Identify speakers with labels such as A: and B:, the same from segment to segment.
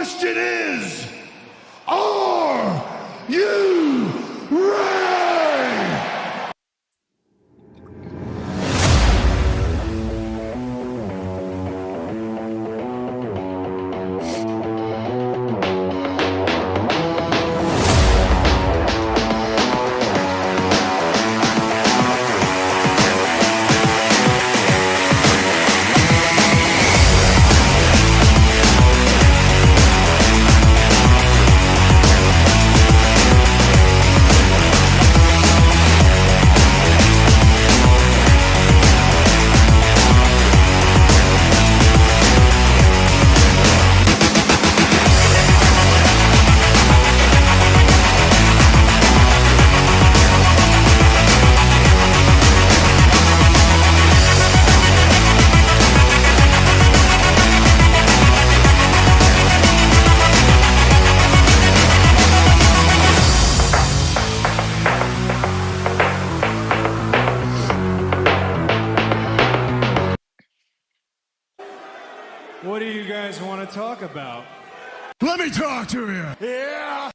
A: question is, are you ready?
B: What do you guys want to talk about?
A: Let me talk to you. Yeah.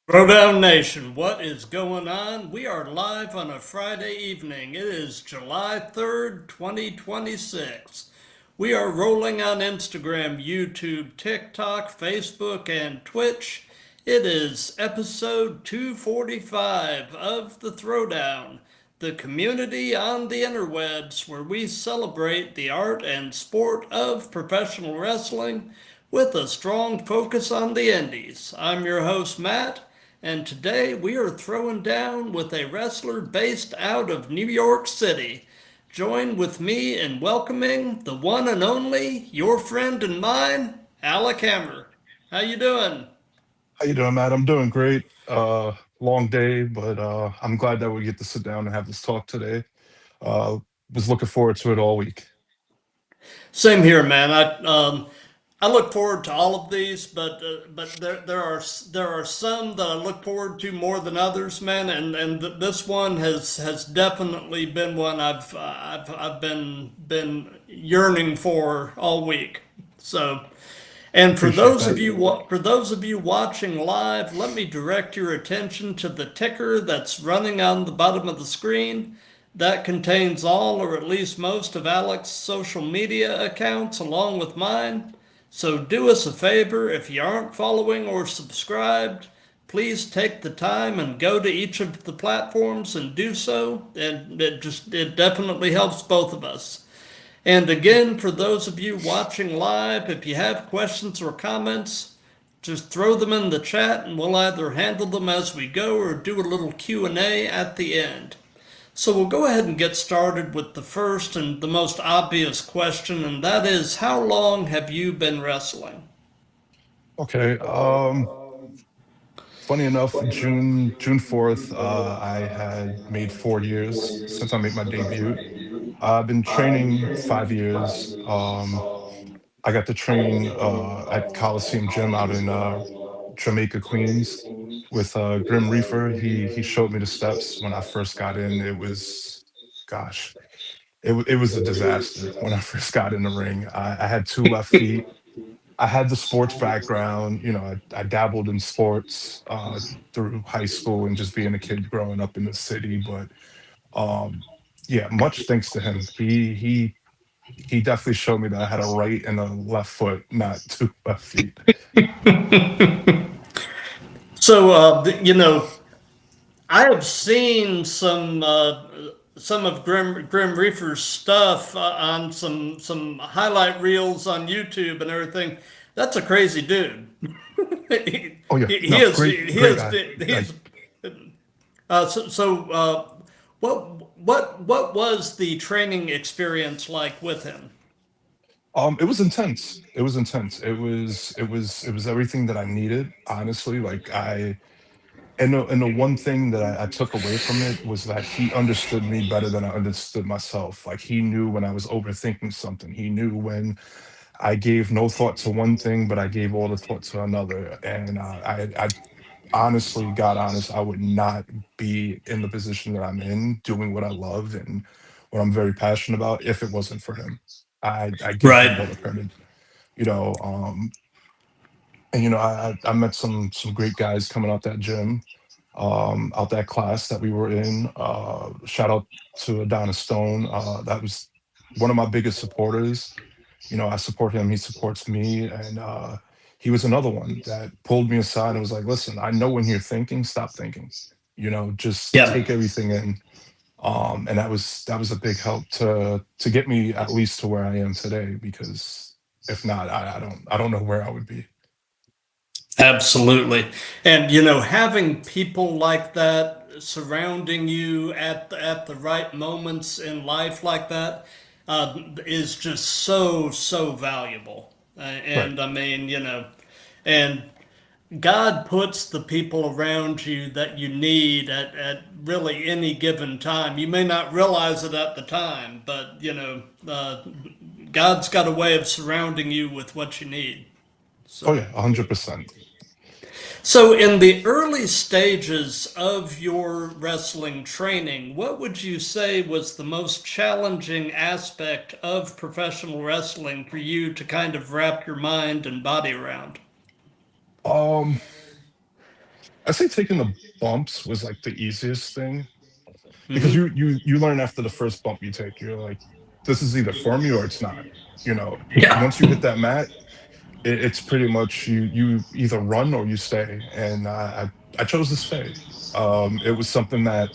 C: Throwdown Nation, what is going on? We are live on a Friday evening. It is July 3rd, 2026. We are rolling on Instagram, YouTube, TikTok, Facebook, and Twitch. It is episode 245 of the Throwdown, the community on the interwebs where we celebrate the art and sport of professional wrestling with a strong focus on the indies. I'm your host, Matt. And today we are throwing down with a wrestler based out of New York City. Join with me in welcoming the one and only, your friend and mine, Aleck Hammer. How you doing?
D: How you doing, Matt? I'm doing great. Long day, but I'm glad that we get to sit down and have this talk today. Was looking forward to it all week.
C: Same here, man. I look forward to all of these, but there are some that I look forward to more than others, man. And this one has definitely been one I've been yearning for all week. So, and for
D: Appreciate
C: those of
D: that.
C: you watching live, let me direct your attention to the ticker that's running on the bottom of the screen. That contains all or at least most of Alex's social media accounts along with mine. So do us a favor, if you aren't following or subscribed, please take the time and go to each of the platforms and do so. And it definitely helps both of us. And again, for those of you watching live, if you have questions or comments, just throw them in the chat and we'll either handle them as we go or do a little Q&A at the end. So we'll go ahead and get started with the first and the most obvious question, and that is, how long have you been wrestling?
D: Okay. Funny enough, June 4th, I had made 4 years since I made my debut. I've been training 5 years. I got to train at Coliseum Gym out in Jamaica, Queens, with Grim Reaper. He showed me the steps when I first got in. It was, gosh, it was a disaster when I first got in the ring. I had two left feet. I had the sports background. I dabbled in sports through high school and just being a kid growing up in the city. But um, yeah, much thanks to him. He definitely showed me that I had a right and a left foot, not two left feet.
C: So, I have seen some of Grim Reaper's stuff on some highlight reels on YouTube and everything. That's a crazy dude. he,
D: Oh yeah,
C: he
D: no,
C: is
D: great,
C: he
D: great
C: is
D: guy.
C: he's what was the training experience like with him?
D: It was intense. It was intense. It was everything that I needed, honestly. Like and the one thing that I took away from it was that he understood me better than I understood myself. Like he knew when I was overthinking something. He knew when I gave no thought to one thing, but I gave all the thought to another. And I honestly, God honest, I would not be in the position that I'm in, doing what I love and what I'm very passionate about, if it wasn't for him. I give him
C: Right.
D: all the credit. you know. And I met some great guys coming out that gym, out that class that we were in. Shout out to Adonis Stone. That was one of my biggest supporters. I support him, he supports me, and he was another one that pulled me aside and was like, "Listen, I know when you're thinking, stop thinking. Just
C: Yeah.
D: take everything in." And that was a big help to get me at least to where I am today. Because if not, I don't know where I would be.
C: Absolutely. And having people like that surrounding you at the right moments in life like that is just so valuable.
D: Right.
C: And I mean, and God puts the people around you that you need at really any given time. You may not realize it at the time, but God's got a way of surrounding you with what you need.
D: Oh
C: So.
D: yeah, 100%.
C: So, in the early stages of your wrestling training, what would you say was the most challenging aspect of professional wrestling for you to kind of wrap your mind and body around?
D: Um, I say taking the bumps was like the easiest thing, because you learn after the first bump you take, you're like, this is either for me or it's not.
C: Yeah.
D: Once you hit that mat, it's pretty much you either run or you stay, and I chose to stay. It was something that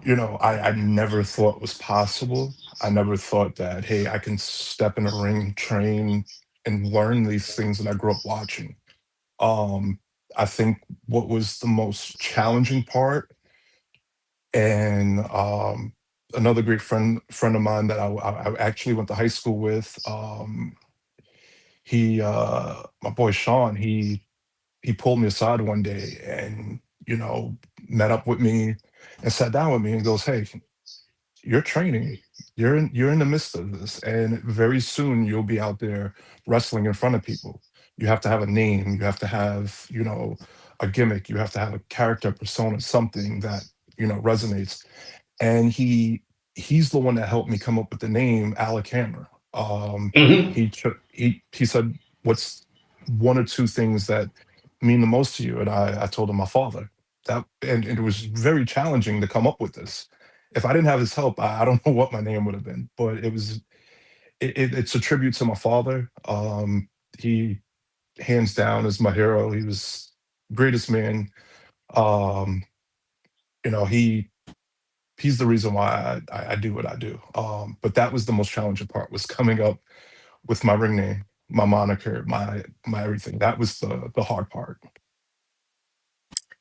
D: I never thought was possible. I never thought that, hey, I can step in a ring, train, and learn these things that I grew up watching. Um, I think what was the most challenging part, and another great friend of mine that I actually went to high school with, my boy Sean, he pulled me aside one day and met up with me and sat down with me and goes, "Hey, you're training. You're in the midst of this, and very soon you'll be out there wrestling in front of people. You have to have a name. You have to have a gimmick. You have to have a character persona, something that resonates." And he's the one that helped me come up with the name Aleck Hammer.
C: Hmm.
D: He said, "What's one or two things that mean the most to you?" And I told him my father. And it was very challenging to come up with this. If I didn't have his help, I don't know what my name would have been. But it's a tribute to my father. He hands down is my hero. He was greatest man. Um, you know, he's the reason why I do what I do. But that was the most challenging part, was coming up with my ring name, my moniker, my everything. That was the hard part.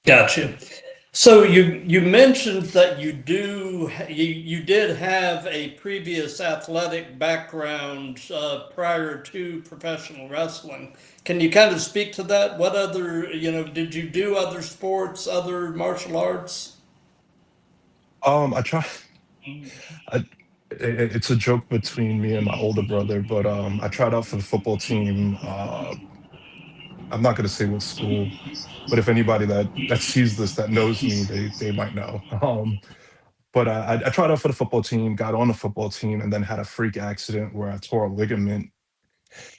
C: Gotcha. So you mentioned that you did have a previous athletic background prior to professional wrestling. Can you kind of speak to that? What other did you do other sports, other martial arts?
D: I try. I, it's a joke between me and my older brother, but I tried out for the football team. I'm not going to say what school, but if anybody that sees this that knows me, they might know. But I tried out for the football team, got on the football team, and then had a freak accident where I tore a ligament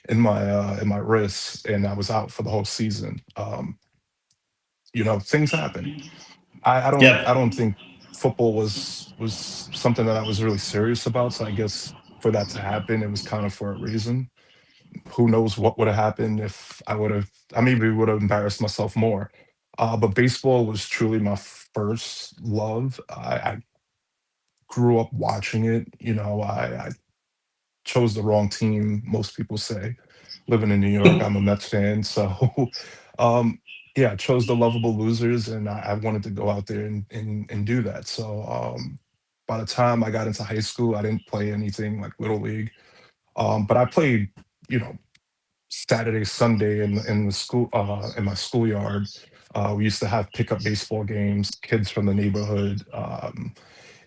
D: in my wrist, and I was out for the whole season. Things happen. I don't think football was something that I was really serious about. So I guess for that to happen, it was kind of for a reason. Who knows what would have happened if I would have? I maybe would have embarrassed myself more. But baseball was truly my first love. I grew up watching it. I chose the wrong team, most people say. Living in New York, I'm a Mets fan, so um, yeah, I chose the lovable losers, and I wanted to go out there and do that. So by the time I got into high school, I didn't play anything like little league, but I played, you know, Saturday, Sunday in the school in my schoolyard. We used to have pickup baseball games, kids from the neighborhood,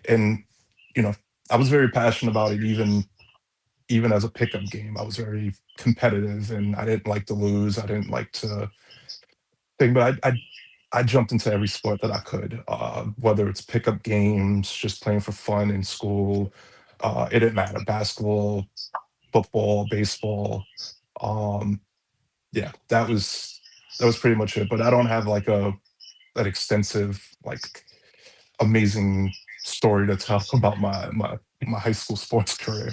D: and you know, I was very passionate about it, even as a pickup game. I was very competitive, and I didn't like to lose. I didn't like to think, but I jumped into every sport that I could, whether it's pickup games, just playing for fun in school. It didn't matter, basketball, football, baseball. Um, yeah, that was pretty much it. But I don't have like an extensive, like, amazing story to tell about my high school sports career.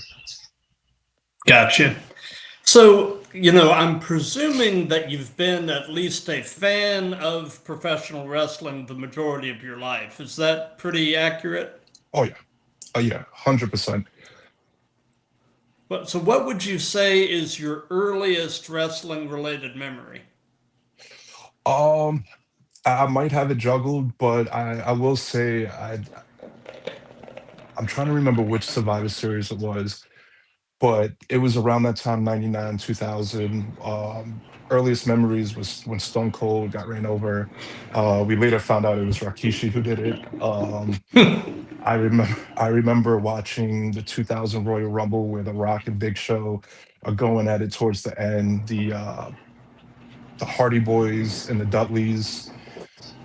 C: Gotcha. So, you know, I'm presuming that you've been at least a fan of professional wrestling the majority of your life. Is that pretty accurate?
D: Oh yeah, yeah, 100%.
C: So, what would you say is your earliest wrestling related memory?
D: Um, I might have it juggled, but I will say I'm trying to remember which Survivor Series it was, but it was around that time, 99, 2000. Earliest memories was when Stone Cold got ran over. We later found out it was Rikishi who did it. I remember watching the 2000 Royal Rumble where The Rock and Big Show are going at it towards the end. The Hardy Boys and the Dudleys,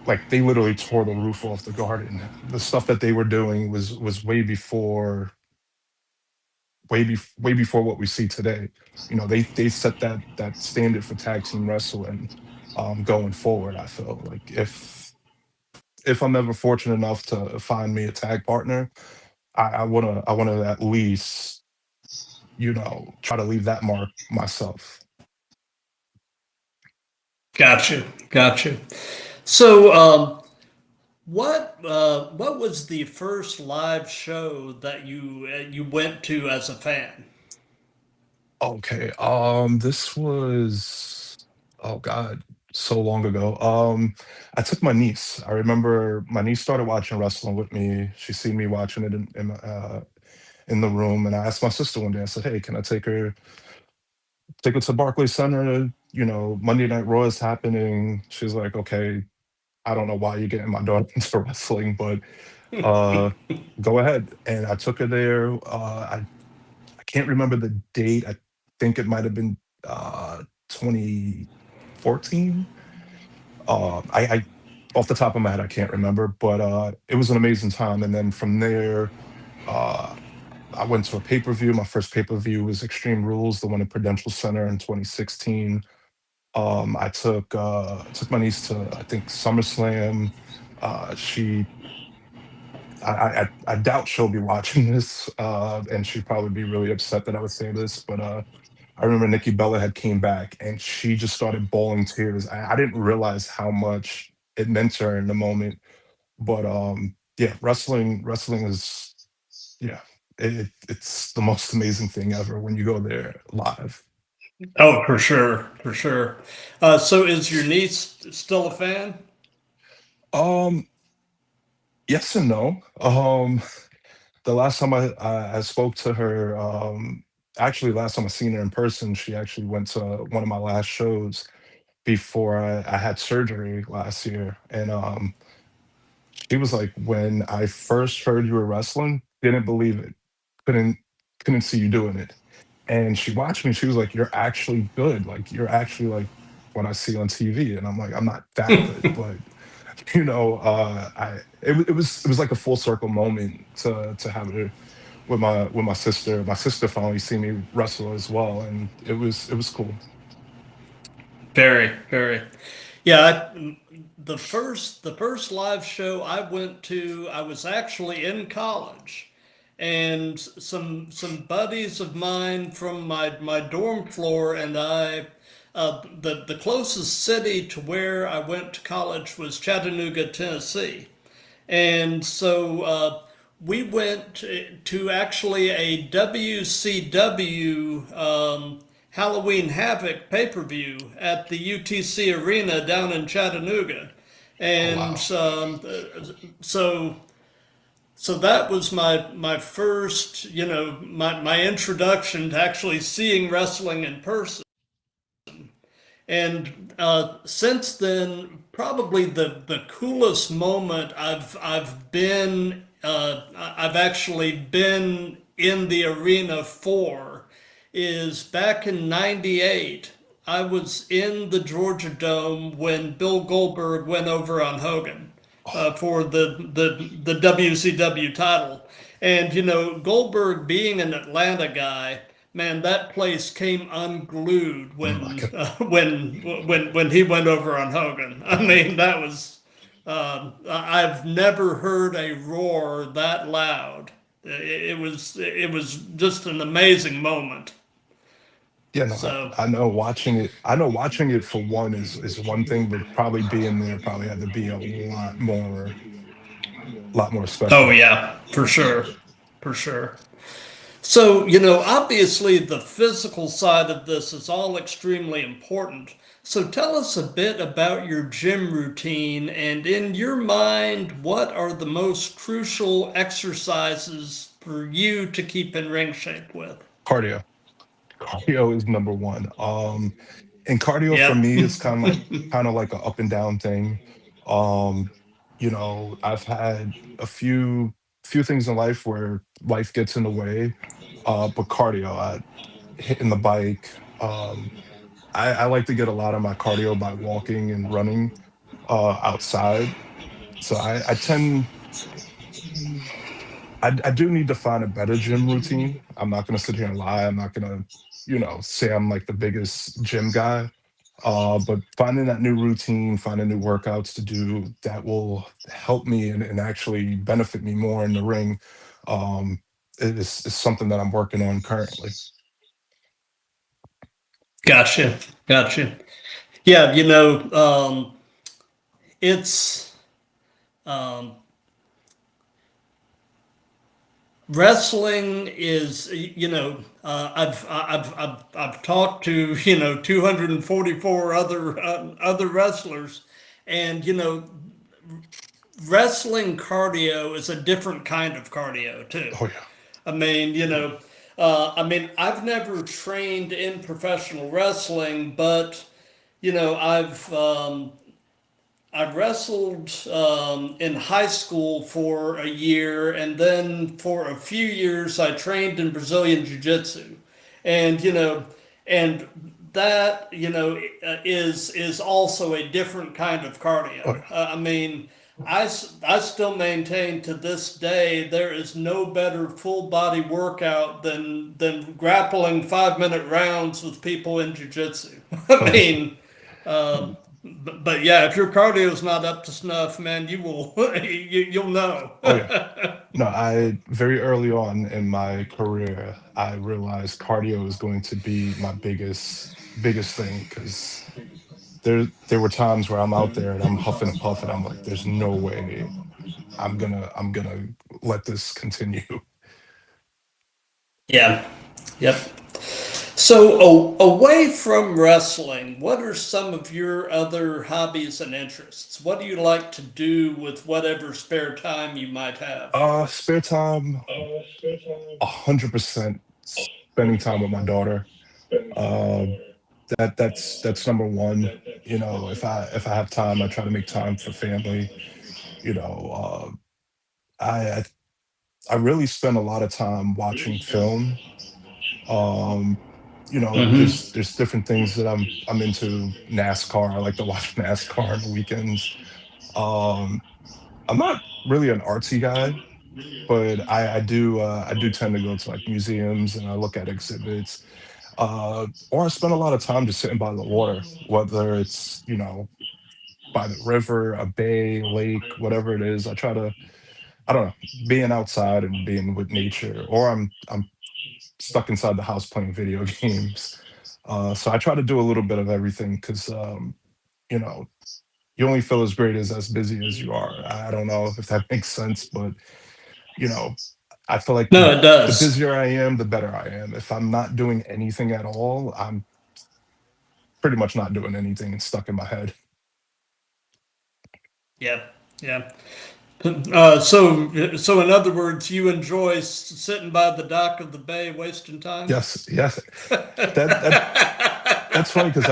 D: like, they literally tore the roof off the garden. The stuff that they were doing was way before what we see today. They set that standard for tag team wrestling, going forward. I feel like if I'm ever fortunate enough to find me a tag partner, I wanna at least, try to leave that mark myself.
C: Gotcha, gotcha. So, what was the first live show that you went to as a fan?
D: Okay, this was, oh God, so long ago. I took my niece. I remember my niece started watching wrestling with me. She seen me watching it in the room, and I asked my sister one day. I said, "Hey, can I take her to Barclays Center? Monday Night Raw is happening." She's like, "Okay, I don't know why you're getting my daughter into wrestling, but uh, go ahead." And I took her there. I can't remember the date. I think it might have been 2014. I off the top of my head, I can't remember, but it was an amazing time. And then from there, uh, I went to a pay per view. My first pay per view was Extreme Rules, the one at Prudential Center in 2016. I took my niece to, I think, SummerSlam. She I doubt she'll be watching this, and she'd probably be really upset that I would say this, but I remember Nikki Bella had came back and she just started bawling tears. I didn't realize how much it meant to her in the moment, but yeah, wrestling is, yeah, it's the most amazing thing ever when you go there live.
C: Oh, for sure, for sure. So, is your niece still a fan?
D: Um, yes and no. The last time I spoke to her, actually, last time I seen her in person, she actually went to one of my last shows before I had surgery last year. And she was like, when I first heard you were wrestling, didn't believe it, couldn't couldn't see you doing it. And she watched me. She was like, "You're actually good. Like, you're actually like what I see on TV." And I'm like, "I'm not that good, but it was like a full circle moment to have it with my sister. My sister finally seen me wrestle as well, and it was cool.
C: Very, very. Yeah, the first live show I went to, I was actually in college, and some buddies of mine from my dorm floor and I, the closest city to where I went to college was Chattanooga, Tennessee. And so we went to actually a WCW Halloween Havoc pay per view at the UTC Arena down in Chattanooga.
D: Oh
C: And
D: wow.
C: so so that was my first, my introduction to actually seeing wrestling in person. And since then, probably the coolest moment I've actually been in the arena for is back in '98. I was in the Georgia Dome when Bill Goldberg went over on Hogan for the WCW title. And, Goldberg being an Atlanta guy, man, that place came unglued
D: I
C: when
D: can,
C: when he went over on Hogan. I mean, that was I've never heard a roar that loud. It was just an amazing moment.
D: yeah, no,
C: So,
D: I know watching it. I know watching it for one is one thing, but probably being there probably had to be lot more
C: oh
D: special.
C: yeah, for sure, for sure. So, obviously the physical side of this is all extremely important. So tell us a bit about your gym routine and in your mind, what are the most crucial exercises for you to keep in ring shape with?
D: Cardio. Cardio is number one. And cardio for
C: Yep.
D: me is kind of like a up and down thing. Um, I've had a few things in life where life gets in the way. But cardio, hitting the bike. I like to get a lot of my cardio by walking and running outside. So I do need to find a better gym routine. I'm not gonna sit here and lie. I'm not gonna, say I'm like the biggest gym guy. But finding that new routine, finding new workouts to do that will help me and actually benefit me more in the ring, um, is something that I'm working on currently.
C: Gotcha. Gotcha. Yeah, it's um, wrestling is I've talked to 244 other wrestlers, and wrestling cardio is a different kind of cardio too.
D: Oh yeah.
C: I mean, I've never trained in professional wrestling, but I wrestled in high school for a year, and then for a few years I trained in Brazilian Jiu-Jitsu, and and that is also a different kind of
D: Oh
C: cardio.
D: yeah.
C: I mean, I still maintain to this day there is no better full body workout than grappling 5 minute rounds with people in Jiu-Jitsu. I
D: Oh yeah.
C: mean. But yeah, if your cardio is not up to snuff, man, you will you'll know.
D: Oh yeah. No, I very early on in my career, I realized cardio is going to be my biggest thing because there were times where I'm out there and I'm huffing and puffing. I'm like, there's no way I'm gonna let this continue.
C: Yeah. Yep. So away from wrestling, what are some of your other hobbies and interests? What do you like to do with whatever spare time you might have?
D: Spare time, 100% spending time with my daughter. Uh, that's number one. If I have time, I try to make time for family. You know, I I really spend a lot of time watching film. Um,
C: Hmm.
D: there's different things that I'm into. NASCAR. I like to watch NASCAR on the weekends. Um, I'm not really an artsy guy, but I do tend to go to like museums and I look at exhibits. Or I spend a lot of time just sitting by the water, whether it's by the river, a bay, lake, whatever it is. I don't know, being outside and being with nature, or I'm stuck inside the house playing video games. So I try to do a little bit of everything because you know you only feel as great as busy as you are. I don't know if that makes sense, but you know I feel like
C: No, it
D: the
C: does.
D: busier I am, the better I am. If I'm not doing anything at all, I'm pretty much not doing anything and stuck in my head.
C: Yeah. Yeah. So in other words, you enjoy sitting by the dock of the bay, wasting time.
D: Yes, yes. That that's funny because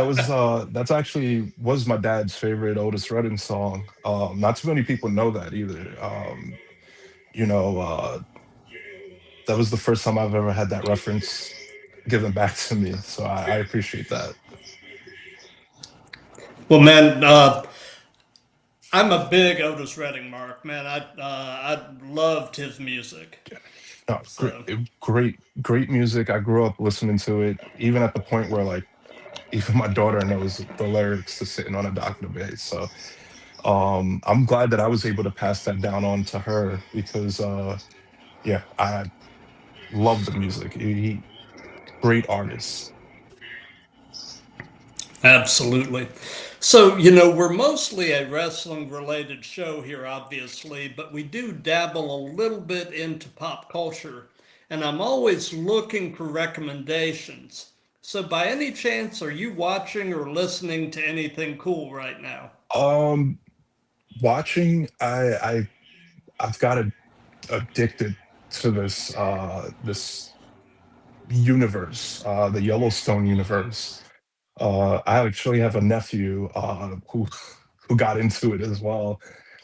D: that's actually was my dad's favorite Otis Redding song. Not too many people know that either. You know, that was the first time I've ever had that reference given back to me. So I appreciate that.
C: Well, man, I'm a big Otis Redding mark, man. I loved his music.
D: No,
C: So,
D: great music. I grew up listening to it, even at the point where like even my daughter knows the lyrics to "Sitting on a Dock in the Bay." So I'm glad that I was able to pass that down on to her because yeah, I love the music. Great artist.
C: absolutely. So, we're mostly a wrestling related show here, obviously, but we do dabble a little bit into pop culture, and I'm always looking for recommendations. So, by any chance, are you watching or listening to anything cool right now?
D: Um, Watching, I've got addicted to this universe, the Yellowstone universe. I actually have a nephew who got into it as well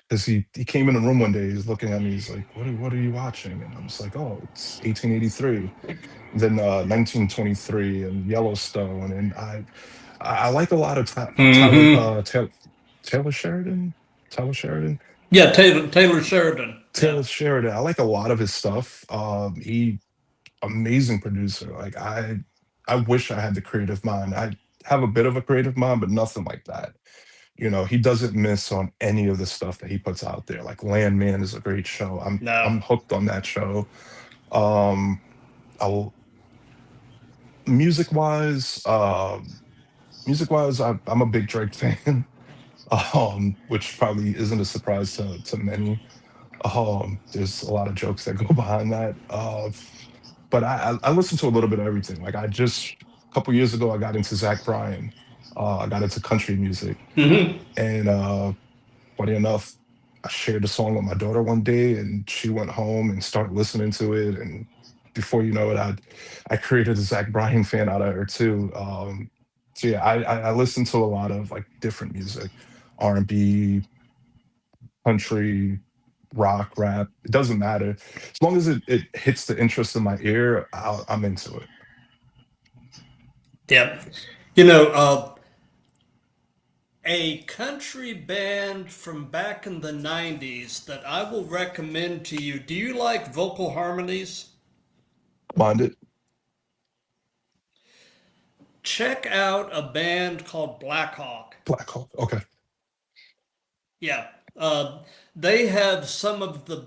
D: because he came in the room one day. He's looking at me. He's like, what are you watching?" And I'm just like, "Oh, it's 1883, then 1923, and Yellowstone." And I like a lot of
C: Hmm.
D: Taylor Sheridan. Taylor Sheridan.
C: Yeah, Taylor Sheridan.
D: Taylor
C: Yeah.
D: Sheridan. I like a lot of his stuff. He amazing producer. Like I wish I had the creative mind. I have a bit of a creative mind, but nothing like that. He doesn't miss on any of the stuff that he puts out there. Like Landman is a great show.
C: No.
D: I'm hooked on that show. Um, I'll music wise, I'm a big Drake fan. Which probably isn't a surprise to many. There's a lot of jokes that go behind that. But I listen to a little bit of everything. Like I just a couple years ago, I got into Zach Bryan. I got into country music,
C: Hmm.
D: and funny enough, I shared the song with my daughter one day, and she went home and started listening to it. And before you know it, I created a Zach Bryan fan out of her too. So yeah, I listen to a lot of like different music, R&B, country, rock, rap. It doesn't matter as long as it hits the interest in my ear. I'm into it.
C: Yeah. You know, a country band from back in the 90s that I will recommend to you. Do you like vocal harmonies?
D: Mind it.
C: Check out a band called Blackhawk.
D: Black Hawk. Okay.
C: Yeah. They have some of the,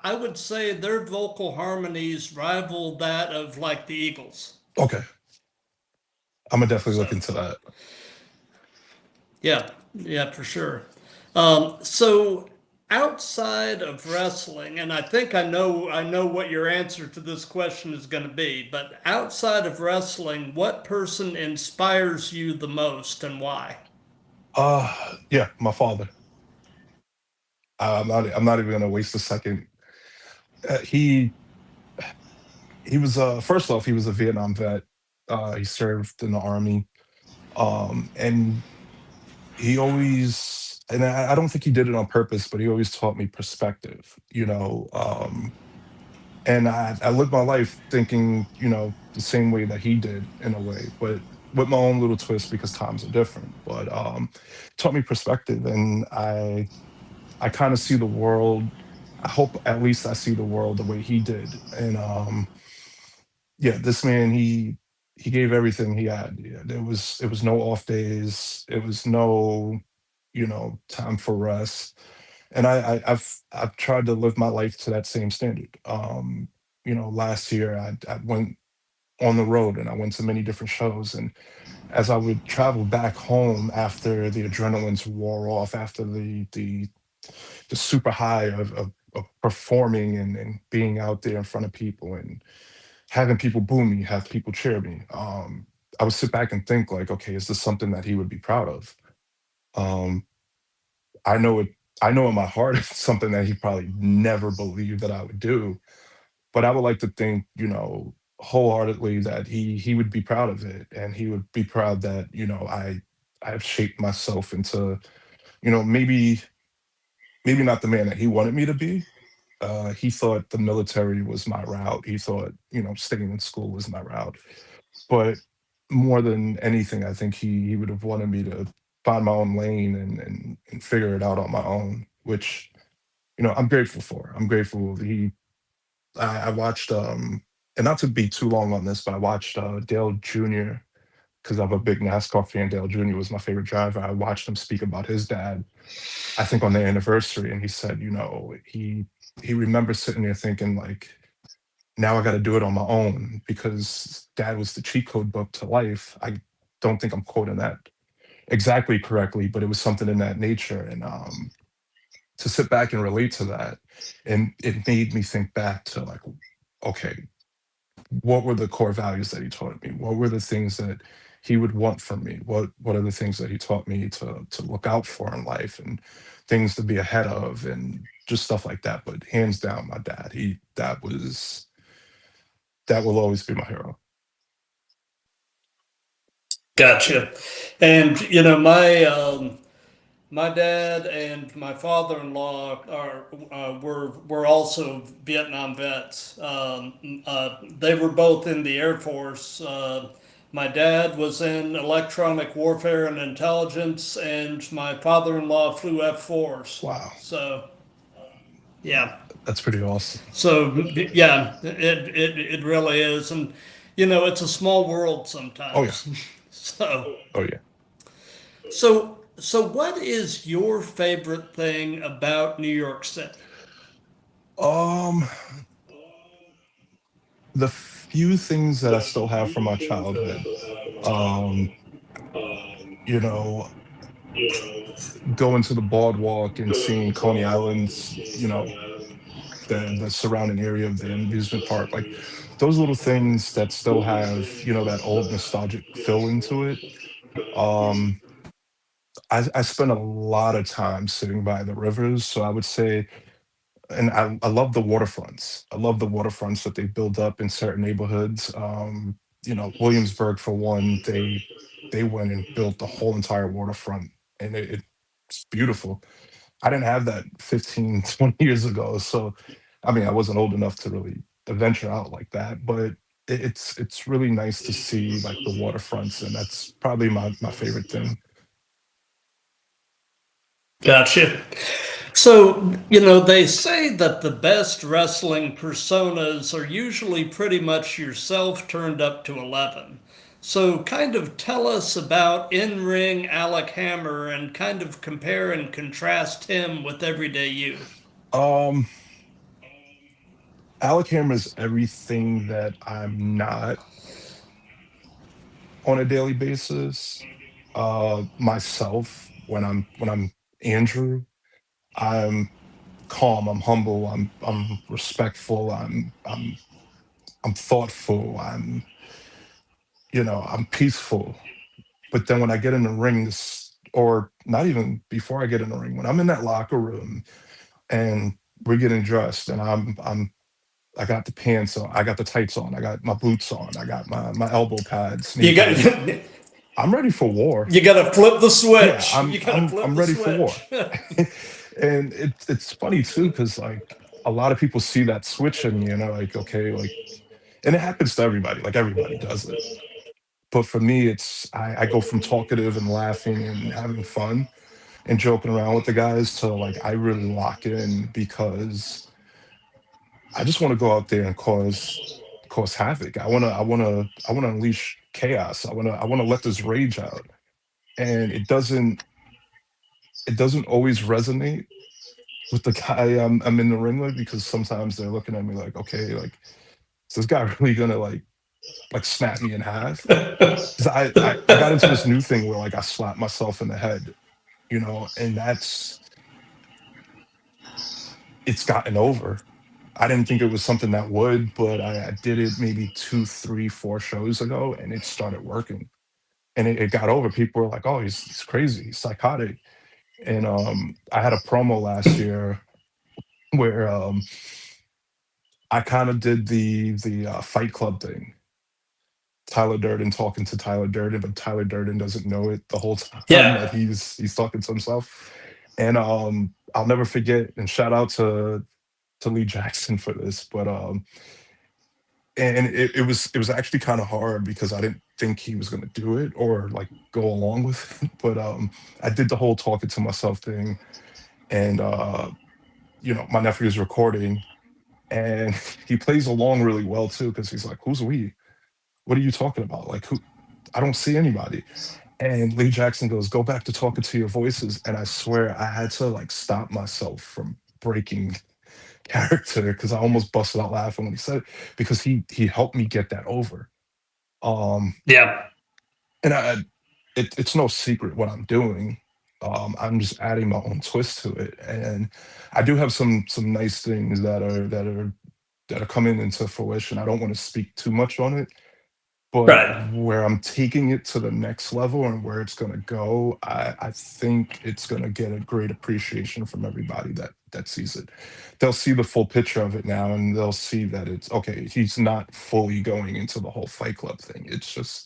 C: I would say their vocal harmonies rival that of like the Eagles.
D: Okay. I'm gonna definitely look
C: So,
D: into that.
C: yeah, yeah, for sure. So outside of wrestling, and I know what your answer to this question is going to be, but outside of wrestling, what person inspires you the most and why?
D: Yeah, my father. I'm not even gonna waste a second. He was first off, he was a Vietnam vet. He served in the army. And he always, and I don't think he did it on purpose, but he always taught me perspective. And I lived my life thinking, the same way that he did in a way, but with my own little twist because times are different. But taught me perspective, and I kind of see the world. I hope at least I see the world the way he did. And yeah, this man, he gave everything he had. Yeah, it was no off days. It was no, time for rest. And I've tried to live my life to that same standard. Last year I went on the road and I went to many different shows. And as I would travel back home after the adrenaline's wore off, after the super high of performing and being out there in front of people and having people boo me, have people cheer me. I would sit back and think like, okay, is this something that he would be proud of? Um, I know it. I know in my heart it's something that he probably never believed that I would do. But I would like to think, wholeheartedly that he would be proud of it, and he would be proud that I've shaped myself into, maybe not the man that he wanted me to be. He thought the military was my route. He thought, staying in school was my route. But more than anything, I think he would have wanted me to find my own lane and figure it out on my own, which I'm grateful for. I'm grateful. I watched and not to be too long on this, but I watched Dale Jr. because I'm a big NASCAR fan. Dale Jr. was my favorite driver. I watched him speak about his dad, I think on their anniversary, and he said, he remembers sitting there thinking like, now I got to do it on my own because dad was the cheat code book to life. I don't think I'm quoting that exactly correctly, but it was something in that nature. And to sit back and relate to that, and it made me think back to like, okay, what were the core values that he taught me? What were the things that he would want from me? What are the things that he taught me to look out for in life and things to be ahead of and just stuff like that. But hands down, my dad, that will always be my hero.
C: Gotcha. And my dad and my father-in-law were also Vietnam vets. They were both in the Air Force. My dad was in electronic warfare and intelligence, and my father-in-law flew F-4s.
D: Wow,
C: So, yeah.
D: that's pretty awesome.
C: So, yeah, it really is, and it's a small world
D: Oh yeah,
C: sometimes. So.
D: oh yeah.
C: So what is your favorite thing about New York City?
D: Um, the few things that I still have from my childhood, um, you know, going to the boardwalk and seeing Coney Island's, the surrounding area of the amusement park, like those little things that still have, that old nostalgic feeling to it. Um, I spend a lot of time sitting by the rivers, so I would say, and I love the waterfronts. I love the waterfronts that they build up in certain neighborhoods. Williamsburg for one, they went and built the whole entire waterfront, and it's beautiful. I didn't have that 15, 20 years ago. So, I mean, I wasn't old enough to really venture out like that, but it's really nice to see like the waterfronts, and that's probably my favorite thing.
C: Gotcha. So, they say that the best wrestling personas are usually pretty much yourself turned up to 11. So, kind of tell us about in ring Aleck Hammer and kind of compare and contrast him with everyday you.
D: Um, Aleck Hammer is everything that I'm not on a daily basis. Myself when I'm Andrew, I'm calm, I'm humble, I'm respectful, I'm thoughtful, I'm peaceful. But then when I get in the ring, or not even before I get in the ring, when I'm in that locker room and we're getting dressed and I got the pants on, I got the tights on, I got my boots on, I got my elbow pads,
C: You got
D: sneakers. I'm ready for war.
C: you got to flip the
D: Yeah,
C: switch.
D: I'm
C: You got to
D: I'm
C: flip
D: I'm
C: the
D: ready for
C: switch.
D: war. And it's funny too, because like a lot of people see that switch in me and they're like, okay, like, and it happens to everybody, like everybody does it. But for me, I go from talkative and laughing and having fun and joking around with the guys to like I really lock in because I just want to go out there and cause havoc. I wanna unleash chaos. I wanna let this rage out. And it doesn't always resonate with the guy I'm in the ring with because sometimes they're looking at me like, okay, like is this guy really gonna like snap me in half? 'Cause I got into this new thing where like I slap myself in the head, and it's gotten over. I didn't think it was something that would, but I did it maybe two, three, 4 shows ago, and it started working. And it got over. People were like, "Oh, he's crazy, he's psychotic." And I had a promo last year where I kind of did the Fight Club thing. Tyler Durden talking to Tyler Durden, but Tyler Durden doesn't know it the whole time
C: Yeah.
D: that he's talking to himself. And I'll never forget. And shout out to Lee Jackson for this, but and it was actually kind of hard because I didn't think he was gonna do it or like go along with it. But I did the whole talking to myself thing, and my nephew was recording, and he plays along really well too because he's like, "Who's we? What are you talking about? Like, who? I don't see anybody." And Lee Jackson goes, "Go back to talking to your voices." And I swear I had to like stop myself from breaking character because I almost busted out laughing when he said it because he helped me get that over. Um,
C: Yeah.
D: and it's no secret what I'm doing. I'm just adding my own twist to it, and I do have some nice things that are coming into fruition. I don't want to speak too much on it, but
C: Right.
D: where I'm taking it to the next level and where it's going to go, I think it's going to get a great appreciation from everybody that sees it. They'll see the full picture of it now, and they'll see that it's okay. He's not fully going into the whole Fight Club thing. It's just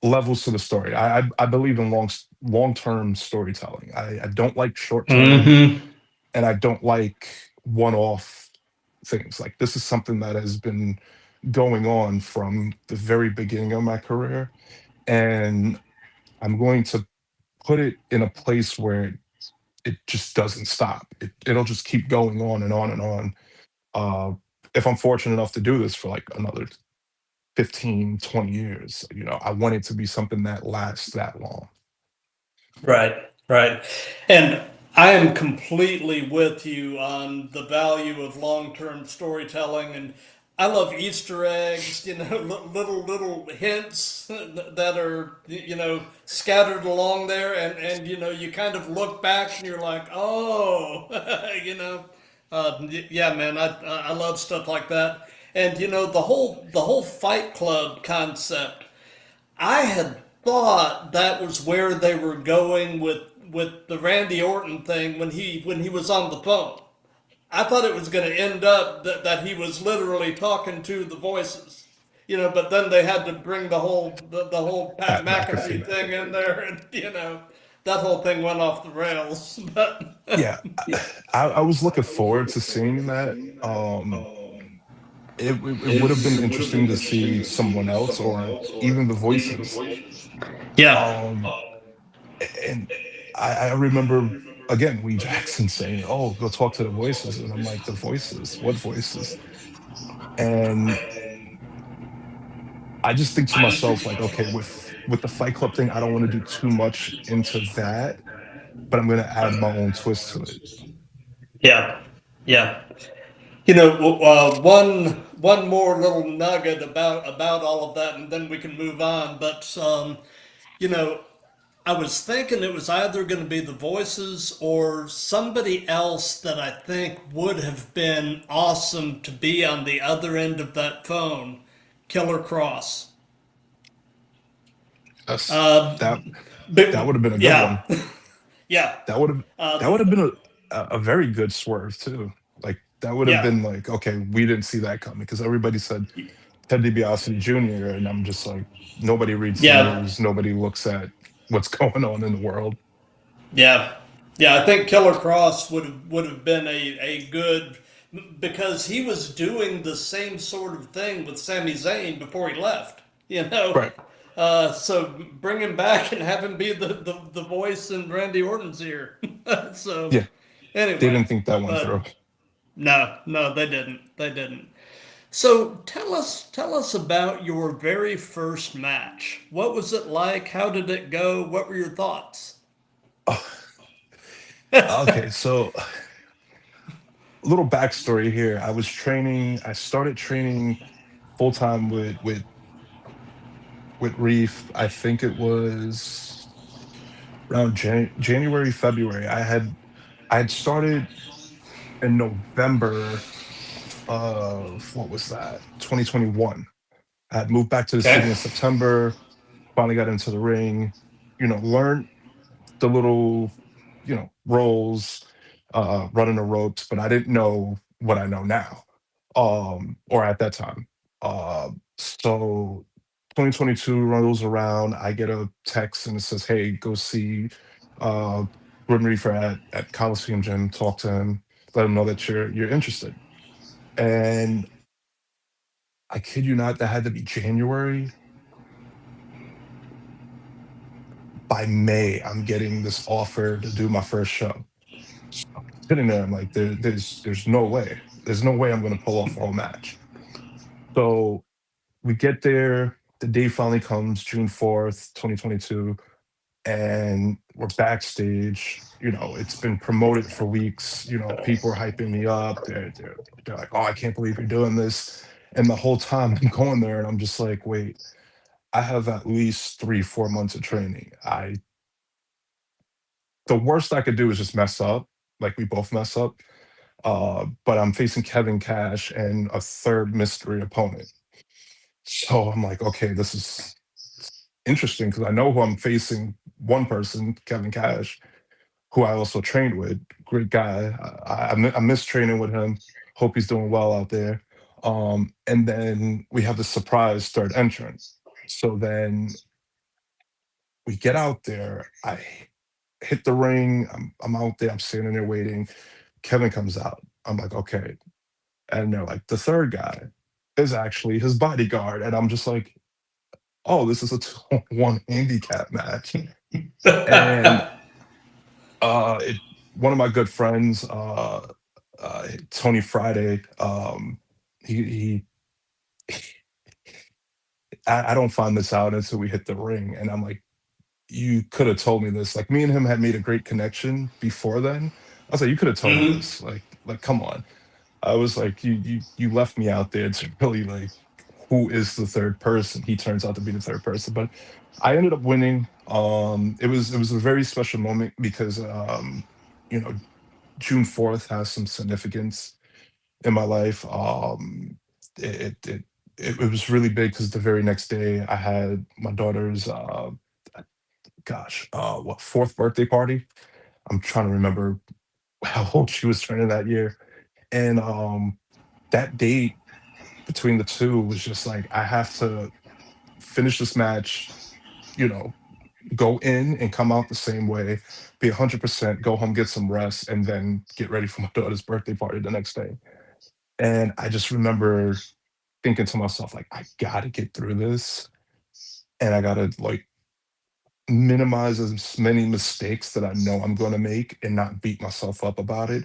D: levels to the story. I believe in long term storytelling. I don't like short term,
C: Hmm.
D: and I don't like one off things. Like this is something that has been going on from the very beginning of my career, and I'm going to put it in a place where it just doesn't stop. It'll just keep going on and on and on. Uh, if I'm fortunate enough to do this for like another 15, 20 years, I want it to be something that lasts that long.
C: Right, right. And I am completely with you on the value of long-term storytelling, and I love Easter eggs, little hints that are, scattered along there, and you kind of look back and you're like, oh, yeah, man, I love stuff like that. And the whole Fight Club concept, I had thought that was where they were going with the Randy Orton thing when he was on the phone. I thought it was going to end up that he was literally talking to the voices, But then they had to bring the whole Pat
D: Pat
C: McAfee
D: McAfee.
C: thing in there, and that whole thing went off the rails. But
D: Yeah, I was looking forward to seeing that. It would have been interesting to see someone else or even the voices.
C: yeah,
D: Um, and I remember again Lee Jackson saying, "Oh, go talk to the voices," and I'm like, "The voices? What voices?" And I just think to myself, like, okay, with the Fight Club thing, I don't want to do too much into that, but I'm going to add my own twist to it.
C: yeah, yeah. One more little nugget about all of that, and then we can move on. But you know, I was thinking it was either going to be the voices or somebody else that I think would have been awesome to be on the other end of that phone, Killer Cross.
D: That's
C: Uh,
D: that that
C: but
D: would have been a good
C: yeah,
D: one.
C: yeah,
D: That would have that
C: uh,
D: would have been a very good swerve too. Like that would have
C: yeah,
D: been like, okay, we didn't see that coming because everybody said Ted DiBiase Jr. and I'm just like, nobody reads the
C: yeah.
D: news, nobody looks at what's going on in the world.
C: Yeah, yeah. I think Killer Cross would have been a good, because he was doing the same sort of thing with Sami Zayn before he left. You know,
D: Right.
C: so bring him back and have him be the voice in Randy Orton's ear. So
D: Yeah. They
C: anyway,
D: didn't think that one through.
C: but no, they didn't. They didn't. So tell us about your very first match. What was it like? How did it go? What were your thoughts?
D: Okay, so a little backstory here. I started training full time with Reef. I think it was around January, February. I had started in November of what was that? 2021. I had moved back to the city
C: Okay.
D: in September, finally got into the ring, learned the little, roles, running the ropes, but I didn't know what I know now, or at that time. So 2022 rolls around, I get a text and it says, "Hey, go see uh, Grim Reaper at Coliseum Gym. Talk to him, let him know that you're interested." And I kid you not, that had to be January. By May, I'm getting this offer to do my first show. So I'm sitting there, I'm like, there's no way. There's no way I'm going to pull off a whole match. So we get there. The day finally comes, June 4th, 2022, and we're backstage. It's been promoted for weeks. People are hyping me up. They're like, "Oh, I can't believe you're doing this." And the whole time I'm going there, and I'm just like, "Wait, I have at least 3, 4 months of training. The worst I could do is just mess up, like we both mess up. But I'm facing Kevin Cash and a third mystery opponent. So I'm like, okay, this is interesting because I know who I'm facing. One person, Kevin Cash, who I also trained with, great guy. I miss training with him. Hope he's doing well out there. And then we have the surprise third entrant. So then we get out there. I hit the ring. I'm out there. I'm standing there waiting. Kevin comes out. I'm like, okay. And they're like, the third guy is actually his bodyguard. And I'm just like, oh, this is a 2-1 handicap match. And it one of my good friends, Tony Friday, he I don't find this out until we hit the ring. And I'm like, you could have told me this. Like me and him had made a great connection before then. I was like, you could have told me
C: Hmm.
D: this. Like, come on. I was like, you left me out there to really like who is the third person. He turns out to be the third person, but I ended up winning. It was a very special moment because you know June 4th has some significance in my life. It it it, it was really big because the very next day I had my daughter's what, fourth birthday party. I'm trying to remember how old she was turning that year, and that date between the two was just like I have to finish this match, you know, go in and come out the same way, be 100%, go home, get some rest, and then get ready for my daughter's birthday party the next day. And I just remember thinking to myself, like, I gotta get through this, and I gotta like minimize as many mistakes that I know I'm gonna make and not beat myself up about it.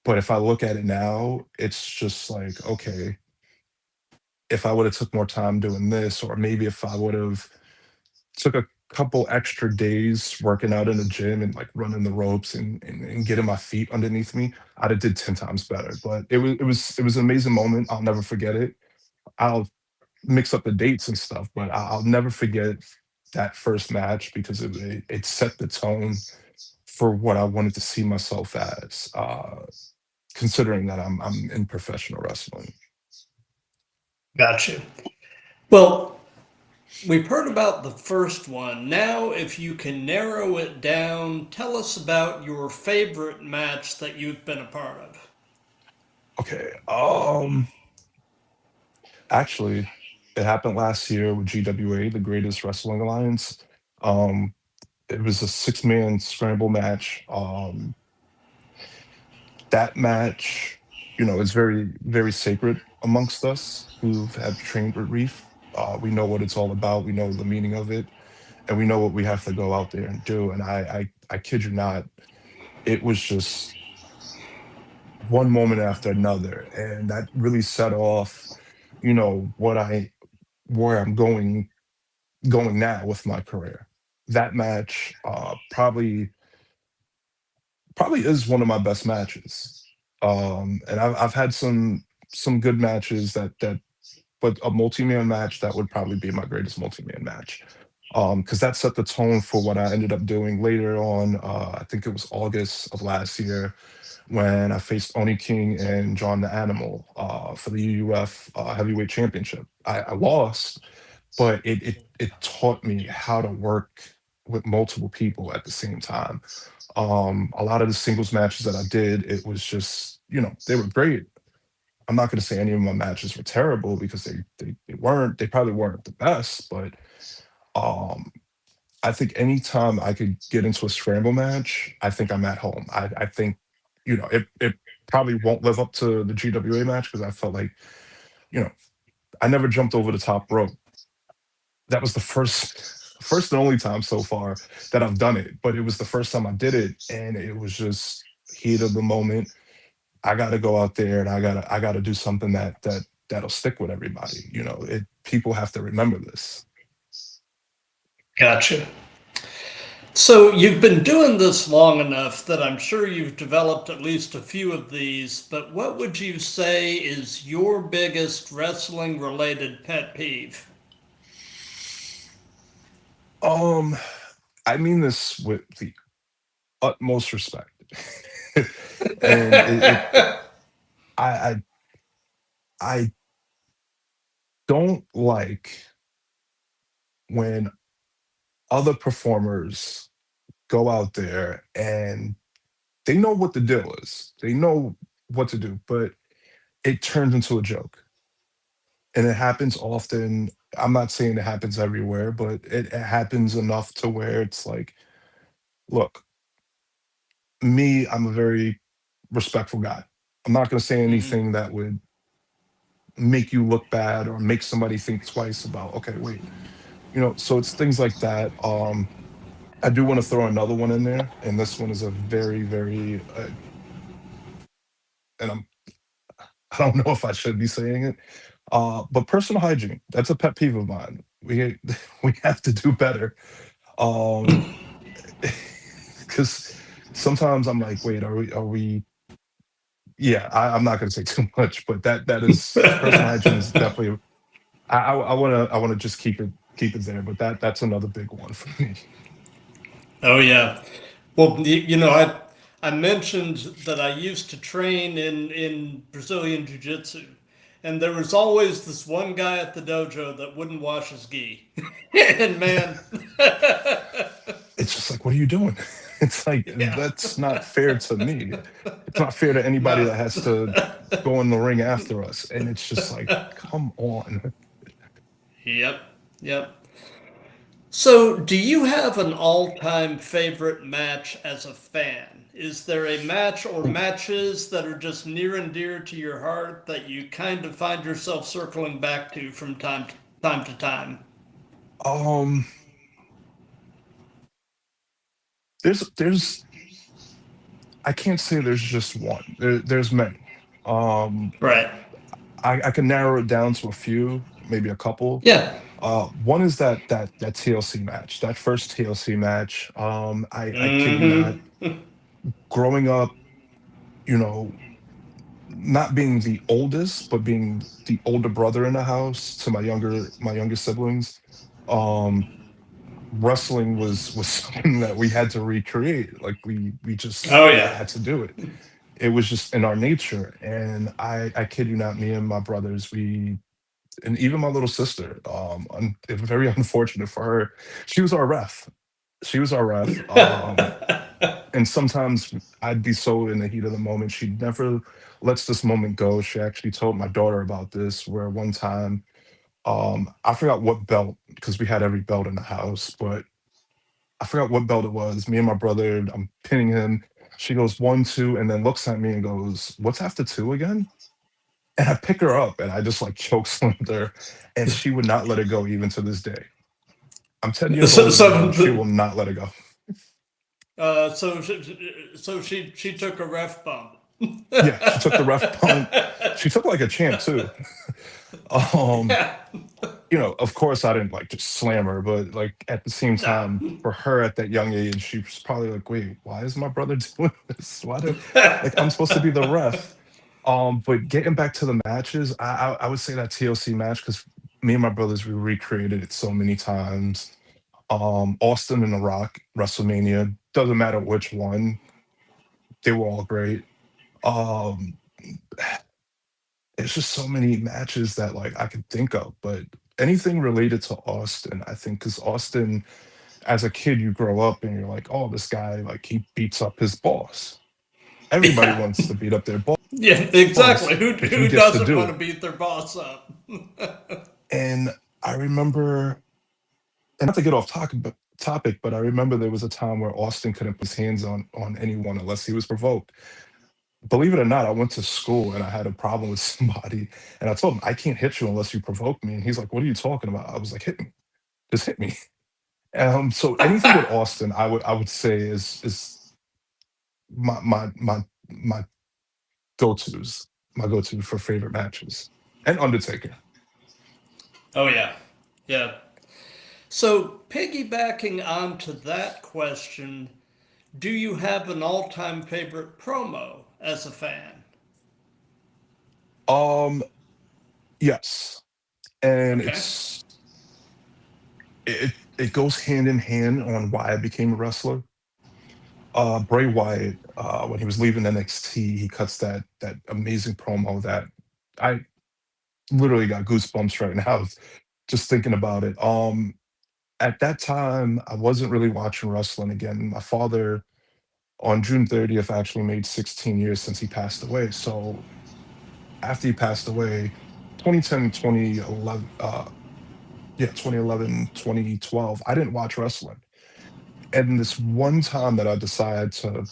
D: But if I look at it now, it's just like, okay, if I would have took more time doing this, or maybe if I would have took a couple extra days working out in the gym and like running the ropes and getting my feet underneath me, I'd have did 10 times better. But it was an amazing moment. I'll never forget it. I'll mix up the dates and stuff, but I'll never forget that first match because it set the tone for what I wanted to see myself as, considering that I'm in professional wrestling.
C: Gotcha. Well, we've heard about the first one. Now, if you can narrow it down, tell us about your favorite match that you've been a part of.
D: Okay. Actually, it happened last year with GWA, the Greatest Wrestling Alliance. Um, it was a six-man scramble match. That match, is very, very sacred amongst us who have trained with Reef. We know what it's all about. We know the meaning of it, and we know what we have to go out there and do. And I kid you not, it was just one moment after another, and that really set off, where I'm going now with my career. That match probably is one of my best matches. And I've had some good matches but a multi-man match that would probably be my greatest multi-man match. Because that set the tone for what I ended up doing later on. I think it was August of last year when I faced Oni King and John the Animal for the UUF Heavyweight Championship. I lost, but it taught me how to work with multiple people at the same time. A lot of the singles matches that I did, it was just, they were great. I'm not going to say any of my matches were terrible because they weren't. They probably weren't the best, but um, I think anytime I could get into a scramble match, I think I'm at home. I think, it probably won't live up to the GWA match because I felt like, you know, I never jumped over the top rope. That was the first and only time so far that I've done it, but it was the first time I did it, and it was just heat of the moment. I got to go out there and I gotta do something that'll stick with everybody. People have to remember this.
C: Gotcha. So you've been doing this long enough that I'm sure you've developed at least a few of these, but what would you say is your biggest wrestling related pet peeve?
D: Um, I mean this with the utmost respect, and I, I I don't like when other performers go out there and they know what the deal is. They know what to do, but it turns into a joke. And it happens often. I'm not saying it happens everywhere, but it happens enough to where it's like, look, me, I'm a very respectful guy. I'm not going to say
C: Mhm.
D: anything that would make you look bad or make somebody think twice about, okay, wait, so it's things like that. I do want to throw another one in there, and this one is a very, very, and I don't know if I should be saying it, but personal hygiene. That's a pet peeve of mine. We we have to do better. Um, because sometimes I'm like, wait, are we? Yeah, I'm not going to say too much, but that is personal hygiene is definitely. I wanna just keep it there, but that's another big one for me.
C: Oh yeah. Well, I mentioned that I used to train in Brazilian Jiu-Jitsu, and there was always this one guy at the dojo that wouldn't wash his gi. And man,
D: It's just like, what are you doing? It's like
C: yeah,
D: that's not fair to me. It's not fair to anybody
C: no,
D: that has to go in the ring after us. And it's just like, come on.
C: yep, yep. So, do you have an all-time favorite match as a fan? Is there a match or matches that are just near and dear to your heart that you kind of find yourself circling back to from time to time?
D: Um, there's I can't say there's just one. There's many. Um,
C: Right.
D: I can narrow it down to a few, maybe a couple.
C: Yeah.
D: One is that TLC match, that first TLC match. I kid you not,
C: Mm-hmm.
D: growing up, you know, not being the oldest, but being the older brother in the house to my younger siblings, um, wrestling was something that we had to recreate. Like we just
C: Oh
D: we
C: yeah.
D: had to do it. It was just in our nature. And I kid you not, me and my brothers, and even my little sister, it's very unfortunate for her. She was our ref. She was our ref. And sometimes I'd be so in the heat of the moment. She never lets this moment go. She actually told my daughter about this, where one time, I forgot what belt, because we had every belt in the house, but I forgot what belt it was. Me and my brother, I'm pinning him. She goes one, two, and then looks at me and goes, "What's after two again?" And I pick her up and I just like choke slammed her, and she would not let it go even to this day. I'm 10 years
C: So,
D: older than her.
C: so,
D: She will not let it go.
C: she took a ref bump.
D: Yeah, she took the ref bump. She took like a champ too. Um,
C: Yeah.
D: of course I didn't like just slam her, but like at the same
C: No.
D: time, for her at that young age, she was probably like, wait, why is my brother doing this? Why do like I'm supposed to be the ref? But getting back to the matches, I would say that TLC match, because me and my brothers, we recreated it so many times. Austin and The Rock, WrestleMania, doesn't matter which one, they were all great. Um, it's just so many matches that like I could think of, but anything related to Austin, I think, because Austin, as a kid, you grow up and you're like, oh, this guy, like he beats up his boss. Everybody
C: Yeah.
D: wants to beat up their
C: Yeah, exactly.
D: boss,
C: Who
D: and he
C: who
D: gets to
C: doesn't
D: do
C: want
D: it.
C: to beat their boss up?
D: And I remember, and not to get off topic, but I remember there was a time where Austin couldn't put his hands on anyone unless he was provoked. Believe it or not, I went to school and I had a problem with somebody, and I told him, I can't hit you unless you provoke me. And he's like, what are you talking about? I was like, hit me, just hit me. So anything with Austin, I would say is my go-tos, my go-to for favorite matches, and Undertaker.
C: Oh yeah, yeah. So piggybacking onto that question, do you have an all-time favorite promo as a fan?
D: Um, yes, and
C: Okay.
D: it goes hand in hand on why I became a wrestler. Bray Wyatt, when he was leaving NXT, he cuts that amazing promo that I literally got goosebumps right now just thinking about it. At that time, I wasn't really watching wrestling again. My father, on June 30th, actually made 16 years since he passed away. So after he passed away, 2010, 2011, yeah, 2011, 2012, I didn't watch wrestling. And this one time that I decided to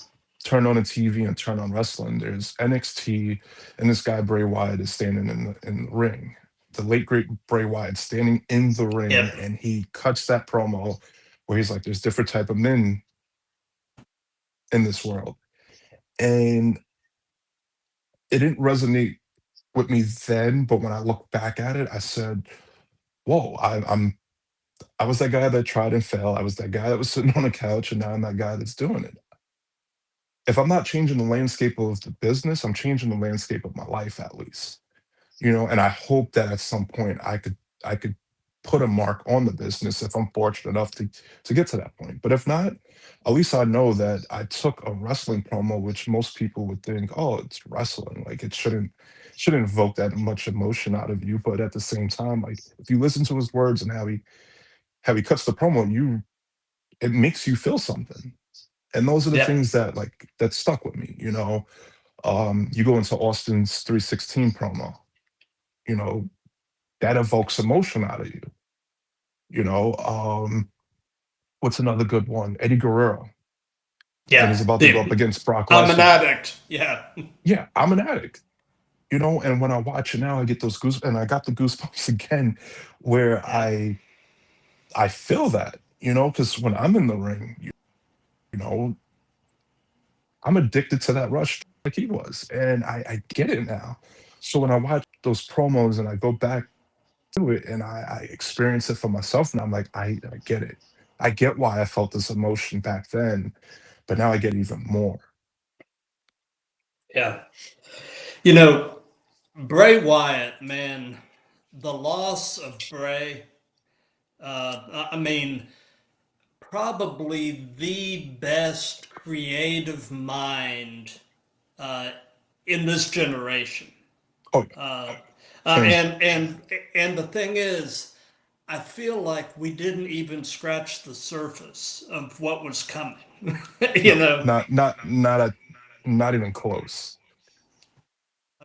D: turn on the TV and turn on wrestling, there's NXT, and this guy Bray Wyatt is standing in the ring. The late great Bray Wyatt standing in the ring,
C: Yep.
D: and he cuts that promo where he's like, "There's different type of men in this world," and it didn't resonate with me then. But when I look back at it, I said, "Whoa, I was that guy that tried and failed. I was that guy that was sitting on a couch, and now I'm that guy that's doing it." If I'm not changing the landscape of the business, I'm changing the landscape of my life at least. And I hope that at some point I could put a mark on the business if I'm fortunate enough to get to that point. But if not, at least I know that I took a wrestling promo, which most people would think, oh, it's wrestling. Like it shouldn't evoke that much emotion out of you. But at the same time, like if you listen to his words and how he cuts the promo, it makes you feel something. And those are the
C: Yep.
D: things that stuck with me. You go into Austin's 316 promo, you know, that evokes emotion out of you. You know, what's another good one? Eddie Guerrero when
C: Yeah.
D: he's about to go up
C: Dude,
D: against Brock
C: I'm an
D: Lesnar.
C: addict. Yeah.
D: Yeah, I'm an addict. And when I watch it now, I get those goose, and I got the goosebumps again, where
C: Yeah.
D: I feel that, because when I'm in the ring, you know, I'm addicted to that rush like he was, and I get it now. So when I watch those promos and I go back to it and I experience it for myself, and I'm like, I get it. I get why I felt this emotion back then, but now I get even more.
C: Yeah. You know, Bray Wyatt, man, the loss of Bray, I mean, probably the best creative mind uh, in this generation.
D: Oh, yeah,
C: Uh,
D: hands.
C: and the thing is, I feel like we didn't even scratch the surface of what was coming. you
D: No,
C: know,
D: not even close.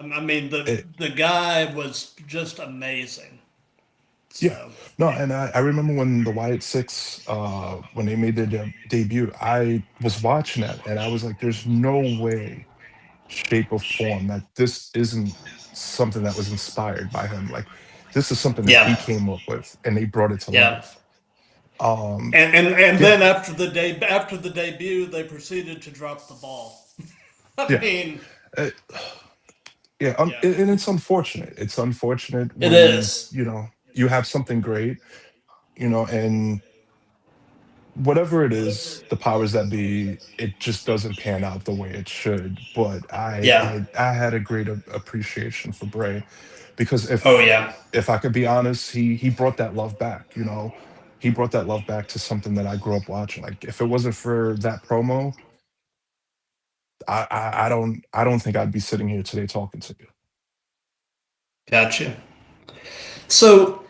C: I mean
D: It,
C: the guy was just amazing.
D: yeah,
C: So
D: no, and I remember when the Wyatt Six, when they made their debut, I was watching that, and I was like, "There's no way, shape, or form that this isn't something that was inspired by him. Like, this is something that he
C: yeah,
D: came up with, and they brought it to
C: yeah.
D: life." Um,
C: And
D: yeah,
C: then after the debut, they proceeded to drop the ball. I
D: yeah.
C: mean,
D: Uh, Yeah,
C: yeah,
D: and it's unfortunate. It's unfortunate
C: it
D: when,
C: is.
D: you have something great, and whatever it is, the powers that be, it just doesn't pan out the way it should. But I
C: Yeah.
D: I I had a great appreciation for Bray because
C: Oh
D: if
C: yeah.
D: if I could be honest, he brought that love back. He brought that love back to something that I grew up watching. Like if it wasn't for that promo, I don't think I'd be sitting here today talking to you.
C: Gotcha. So,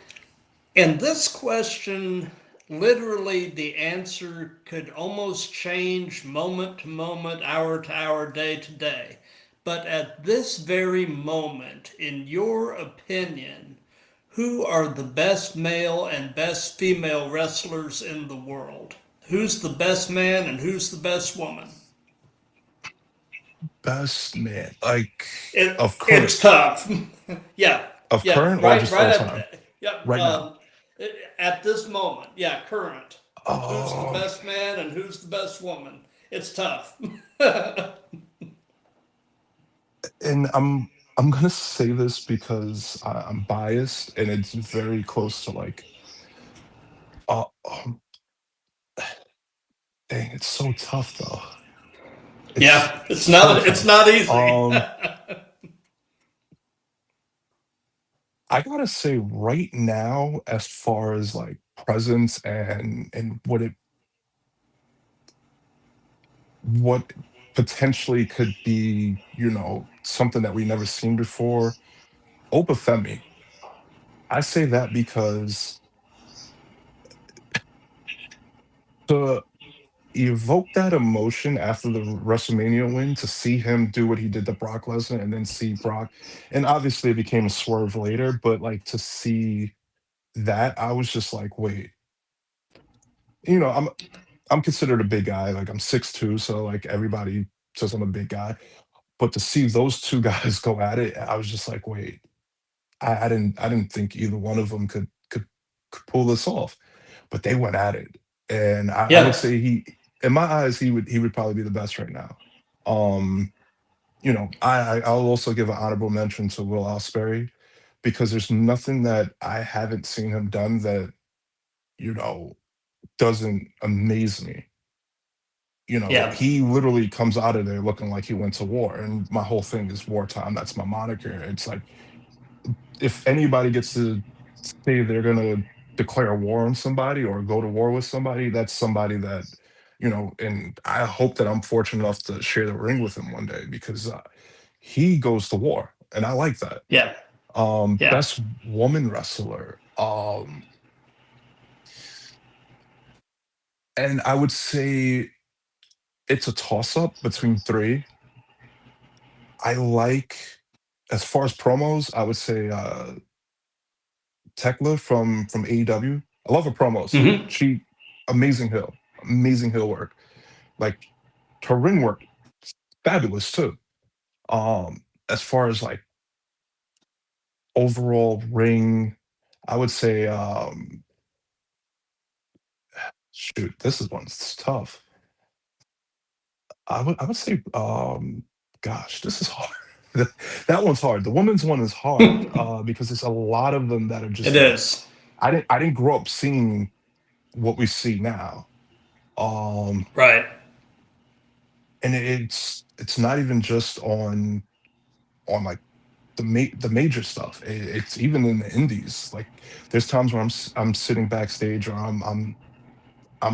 C: in this question, literally the answer could almost change moment to moment, hour to hour, day to day. But at this very moment, in your opinion, who are the best male and best female wrestlers in the world? Who's the best man and who's the best woman?
D: Best man, like of current
C: It's tough. yeah,
D: of
C: yeah,
D: current or
C: right,
D: just all
C: right
D: time
C: at yeah.
D: right now.
C: At this moment, yeah, current. Who's the
D: Um,
C: best man and who's the best woman? It's tough.
D: and I'm gonna say this because I'm biased, and it's very close to like, uh, um, dang, it's so tough though. It's
C: Yeah,
D: so
C: it's
D: tough.
C: not easy.
D: I gotta say right now, as far as like presence and what potentially could be, something that we never seen before, Obafemi. I say that because to evoke that emotion after the WrestleMania win, to see him do what he did to Brock Lesnar and then see Brock, and obviously it became a swerve later, but like to see that, I was just like, wait, I'm considered a big guy. Like I'm 6'2", so like everybody says I'm a big guy. But to see those two guys go at it, I was just like, wait, I didn't think either one of them could pull this off. But they went at it. And I would
C: Yeah,
D: say in my eyes, he would probably be the best right now. Um, I'll also give an honorable mention to Will Ospreay because there's nothing that I haven't seen him done that, you know, doesn't amaze me.
C: yeah,
D: He literally comes out of there looking like he went to war. And my whole thing is wartime. That's my moniker. It's like if anybody gets to say they're gonna declare war on somebody or go to war with somebody, that's somebody that, and I hope that I'm fortunate enough to share the ring with him one day because he goes to war. And I like that.
C: yeah, yeah.
D: Best woman wrestler. And I would say it's a toss up between three. I like, as far as promos, I would say Tekla from AEW. I love her promos.
C: Hmm.
D: She amazing heel work. Like her ring work, fabulous too. As far as like overall ring, I would say shoot, this is one's tough. I would say gosh, this is hard. That one's hard. The women's one is hard because there's a lot of them that are
C: It
D: just like
C: is.
D: I didn't grow up seeing what we see now. Um,
C: Right.
D: and it's not even just on like the major stuff. It's even in the indies. Like there's times where I'm sitting backstage or I'm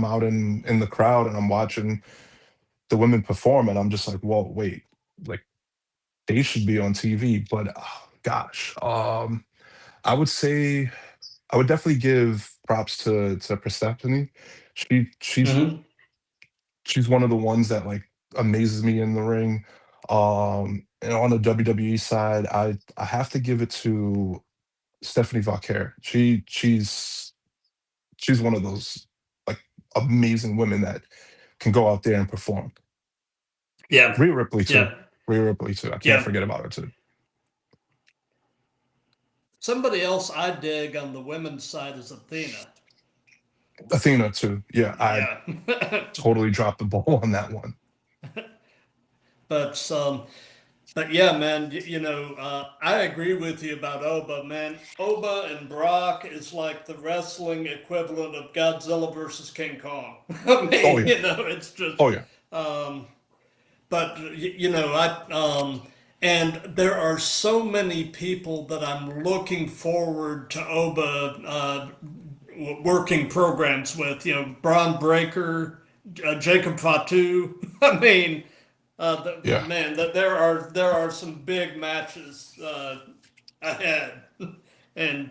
D: out in the crowd and I'm watching the women perform and I'm just like, whoa, wait, like they should be on TV. But gosh, I would say I would definitely give props to Persephone. She she's
C: Hmm.
D: she's one of the ones that like amazes me in the ring. And on the WWE side, I have to give it to Stephanie Vauquer. She's one of those like amazing women that can go out there and perform.
C: Yeah,
D: Rhea Ripley too.
C: yeah,
D: Rhea Ripley too. I can't
C: yeah.
D: forget about her too.
C: Somebody else I dig on the women's side is Athena.
D: Athena too. Yeah, I
C: Yeah.
D: totally dropped the ball on that one.
C: but but yeah, man, I agree with you about Oba, man. Oba and Brock is like the wrestling equivalent of Godzilla versus King Kong. I
D: Oh
C: mean,
D: yeah.
C: it's just,
D: Oh yeah.
C: um, but and there are so many people that I'm looking forward to Oba working programs with. Braun Breaker, Jacob Fatu. I mean,
D: Yeah.
C: man, that there are some big matches ahead, and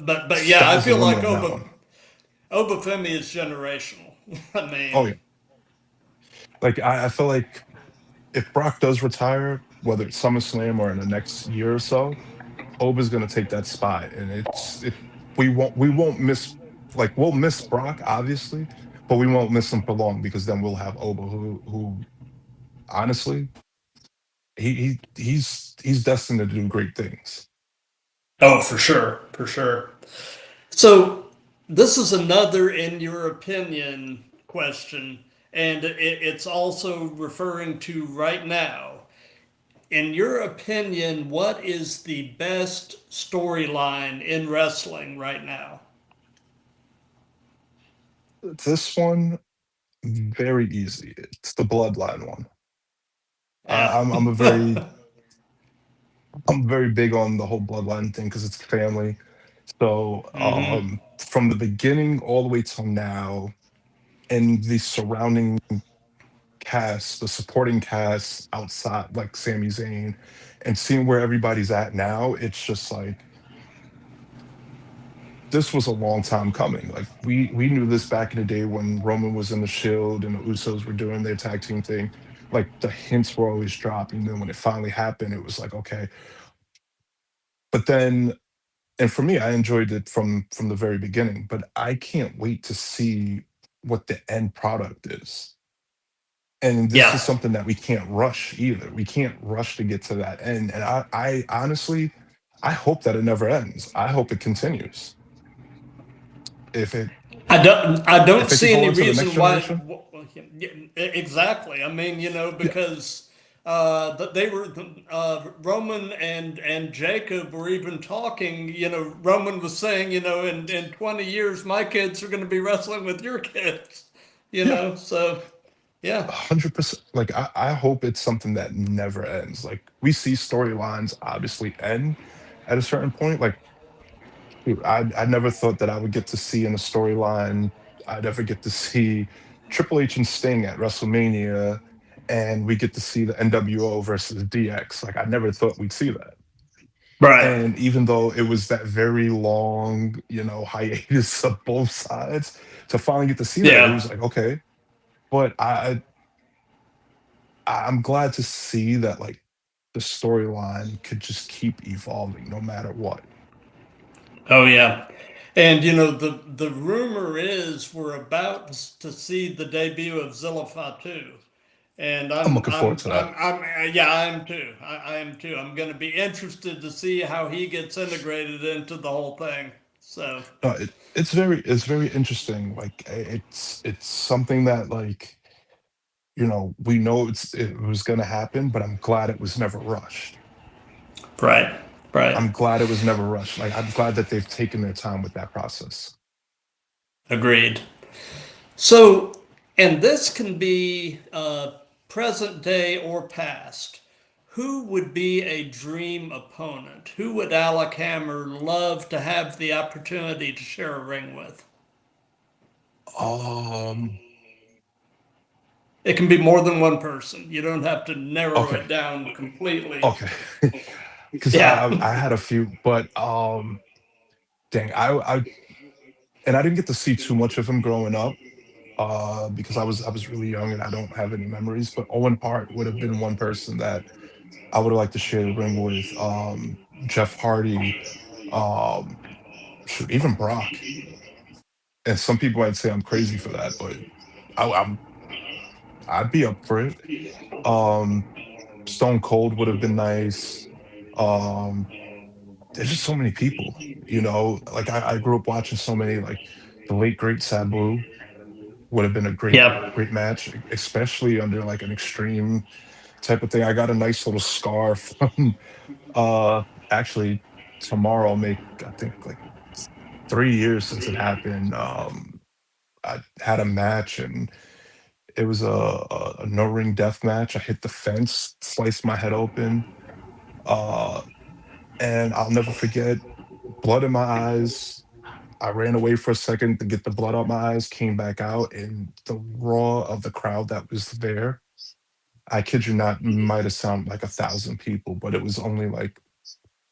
C: but yeah, I
D: Sky's the
C: feel
D: limit
C: like
D: on that one.
C: Obafemi is generational. I
D: Oh
C: mean,
D: yeah. Like I feel like if Brock does retire, whether it's SummerSlam or in the next year or so, Oba's gonna take that spot, and we won't miss, like we'll miss Brock obviously, but we won't miss him for long because then we'll have Oba who honestly he's destined to do great things.
C: oh, for sure, for sure. So this is another, in your opinion, question, and it's also referring to right now. in your opinion, what is the best storyline in wrestling right now?
D: This one, very easy. It's the bloodline one.
C: Yeah.
D: I'm a very I'm very big on the whole bloodline thing because it's family. So
C: Hmm.
D: from the beginning all the way till now, and the surrounding cast, the supporting cast outside, like Sami Zayn, and seeing where everybody's at now, it's just like this was a long time coming. Like we knew this back in the day when Roman was in the Shield and the Usos were doing their tag team thing. Like the hints were always dropping. And then when it finally happened, it was like okay. But then, and for me, I enjoyed it from the very beginning. But I can't wait to see what the end product is. And this is
C: Yeah.
D: something that we can't rush either. We can't rush to get to that end. And I honestly, I hope that it never ends. I hope it continues. If it
C: I don't
D: if it could
C: see
D: go
C: any
D: into the next
C: reason why.
D: generation,
C: Yeah, exactly. I mean,
D: yeah,
C: because they were Roman and Jacob were even talking. Roman was saying, in 20 years, my kids are going to be wrestling with your kids.
D: yeah,
C: So yeah,
D: 100%. Like I hope it's something that never ends. Like we see storylines obviously end at a certain point. Like dude, I never thought that I would get to see in a storyline. I'd ever get to see Triple H and Sting at WrestleMania, and we get to see the NWO versus DX. Like I never thought we'd see that.
C: right.
D: And even though it was that very long, hiatus of both sides, to finally get to see that, it
C: Yeah.
D: was like okay. But I'm glad to see that like the storyline could just keep evolving no matter what.
C: Oh yeah. And the rumor is we're about to see the debut of Zilla Fatu. And
D: I'm looking forward to that.
C: yeah, I am too. I am too. I'm going to be interested to see how he gets integrated into the whole thing. So,
D: No, it's very interesting. Like it's something that like we know it was going to happen, but I'm glad it was never rushed.
C: right, right.
D: I'm glad it was never rushed. Like I'm glad that they've taken their time with that process.
C: Agreed. So, and this can be present day or past. Who would be a dream opponent? Who would Aleck Hammer love to have the opportunity to share a ring with?
D: Um.
C: It can be more than one person. You don't have to narrow
D: Okay.
C: it down completely.
D: Okay. Because I,
C: Yeah.
D: I I had a few, but dang, I didn't get to see too much of him growing up. Because I was really young and I don't have any memories. But Owen Hart would have been one person that I would have liked to share the ring with. Jeff Hardy, um, shoot, even Brock. And some people might say I'm crazy for that, but I'm I'd be up for it. Um, Stone Cold would have been nice. Um, there's just so many people, Like I grew up watching so many, like the late great Sabu would have been a great
C: Yep.
D: great match, especially under like an extreme type of thing. I got a nice little scar from actually tomorrow I'll make I think like 3 years since it happened. I had a match and it was a no ring death match. I hit the fence, sliced my head open, uh, and I'll never forget blood in my eyes. I ran away for a second to get the blood out my eyes, came back out, and the roar of the crowd that was there. I kid you not, might have sounded like 1,000 people, but it was only like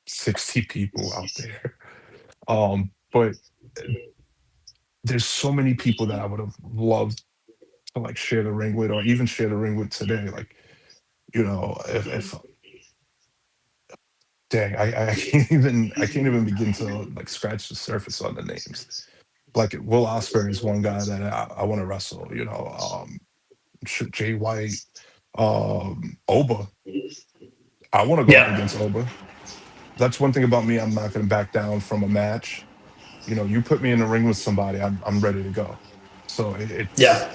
D: 60 people out there. But there's so many people that I would have loved to like share the ring with, or even share the ring with today. Like, if dang, I can't even begin to like scratch the surface on the names. Like Will Ospreay is one guy that I want to wrestle. Jay White, Oba. I want to go up
C: Yeah.
D: against Oba. That's one thing about me. I'm not going to back down from a match. You put me in the ring with somebody, I'm ready to go. So it's
C: Yeah.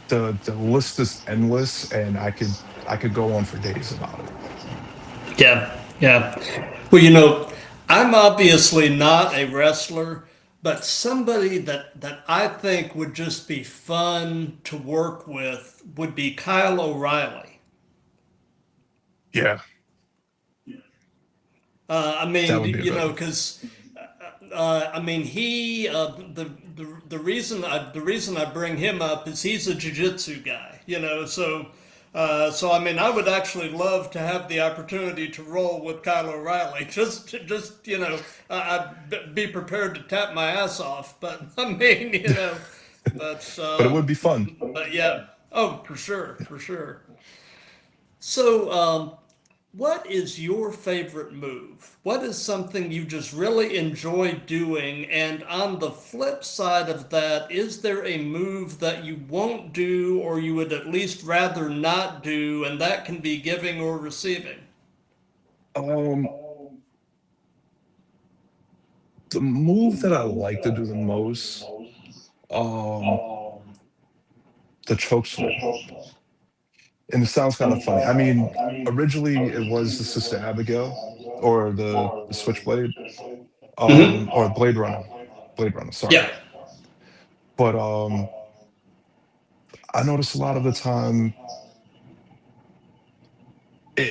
D: the list is endless, and I could go on for days about it.
C: Yeah, yeah. Well, you know, I'm obviously not a wrestler, but somebody that I think would just be fun to work with would be Kyle O'Reilly.
D: Yeah,
C: I
D: that
C: mean,
D: would be a
C: you
D: good
C: know,
D: one.
C: because I mean, he the reason I bring him up is he's a jiu-jitsu guy, you know. So I mean, I would actually love to have the opportunity to roll with Kyle O'Reilly. Just you know, I'd be prepared to tap my ass off. But I mean, you know, but
D: But it would be fun.
C: but yeah, oh for sure, for sure. So what is your favorite move? What is something you just really enjoy doing? And on the flip side of that, is there a move that you won't do or you would at least rather not do? And that can be giving or receiving.
D: Um, the move that I like to do the most, um, the choke slam. And it sounds kind of funny. I mean, originally it was the Sister Abigail or the Switchblade,
C: Hmm.
D: or Blade Runner, sorry.
C: Yeah.
D: But I notice a lot of the time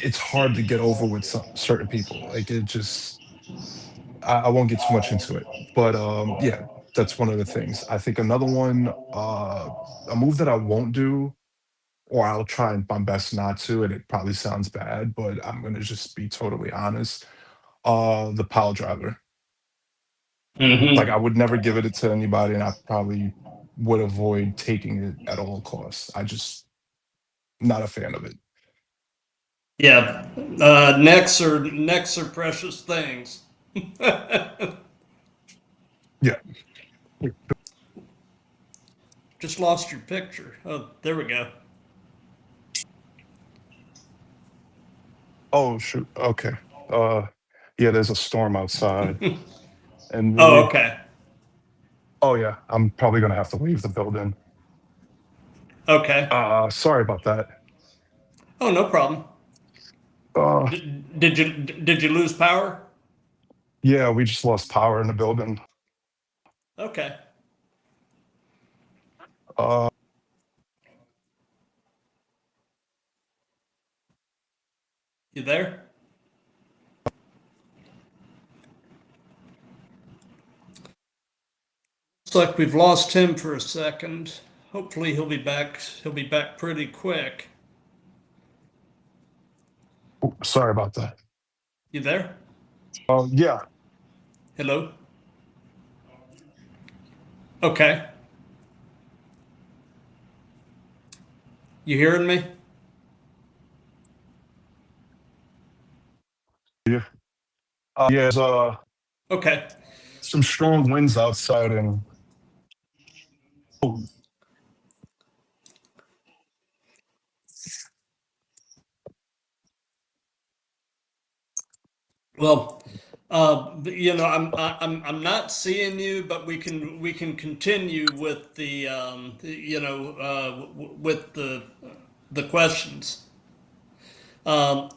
D: it's hard to get over with certain people. Like it just, I won't get too much into it. But yeah, that's one of the things. I think another one, a move that I won't do, or I'll try my best not to, and it probably sounds bad, but I'm gonna just be totally honest. The pile driver. Like I
C: Hmm.
D: would never give it to anybody, and I probably would avoid taking it at all costs. I just not a fan of it.
C: Yeah. Necks are precious things.
D: Yeah.
C: Just lost your picture. Oh, there we go.
D: Oh shoot. Okay. Uh, yeah. There's a storm outside, and
C: Oh,
D: we.
C: okay.
D: Oh yeah. I'm probably gonna have to leave the building.
C: Okay.
D: Sorry about that.
C: Oh, no problem.
D: Uh,
C: Did you lose power?
D: yeah. We just lost power in the building.
C: Okay.
D: Uh,
C: You there? Looks like we've lost him for a second. Hopefully he'll be back. He'll be back pretty quick.
D: sorry about that.
C: You there?
D: Yeah.
C: Hello? Okay. You hearing me?
D: Yeah. Yeah. There's
C: Okay.
D: some strong winds outside, and oh,
C: Well, you know, I'm not seeing you, but we can continue with you know, with the questions.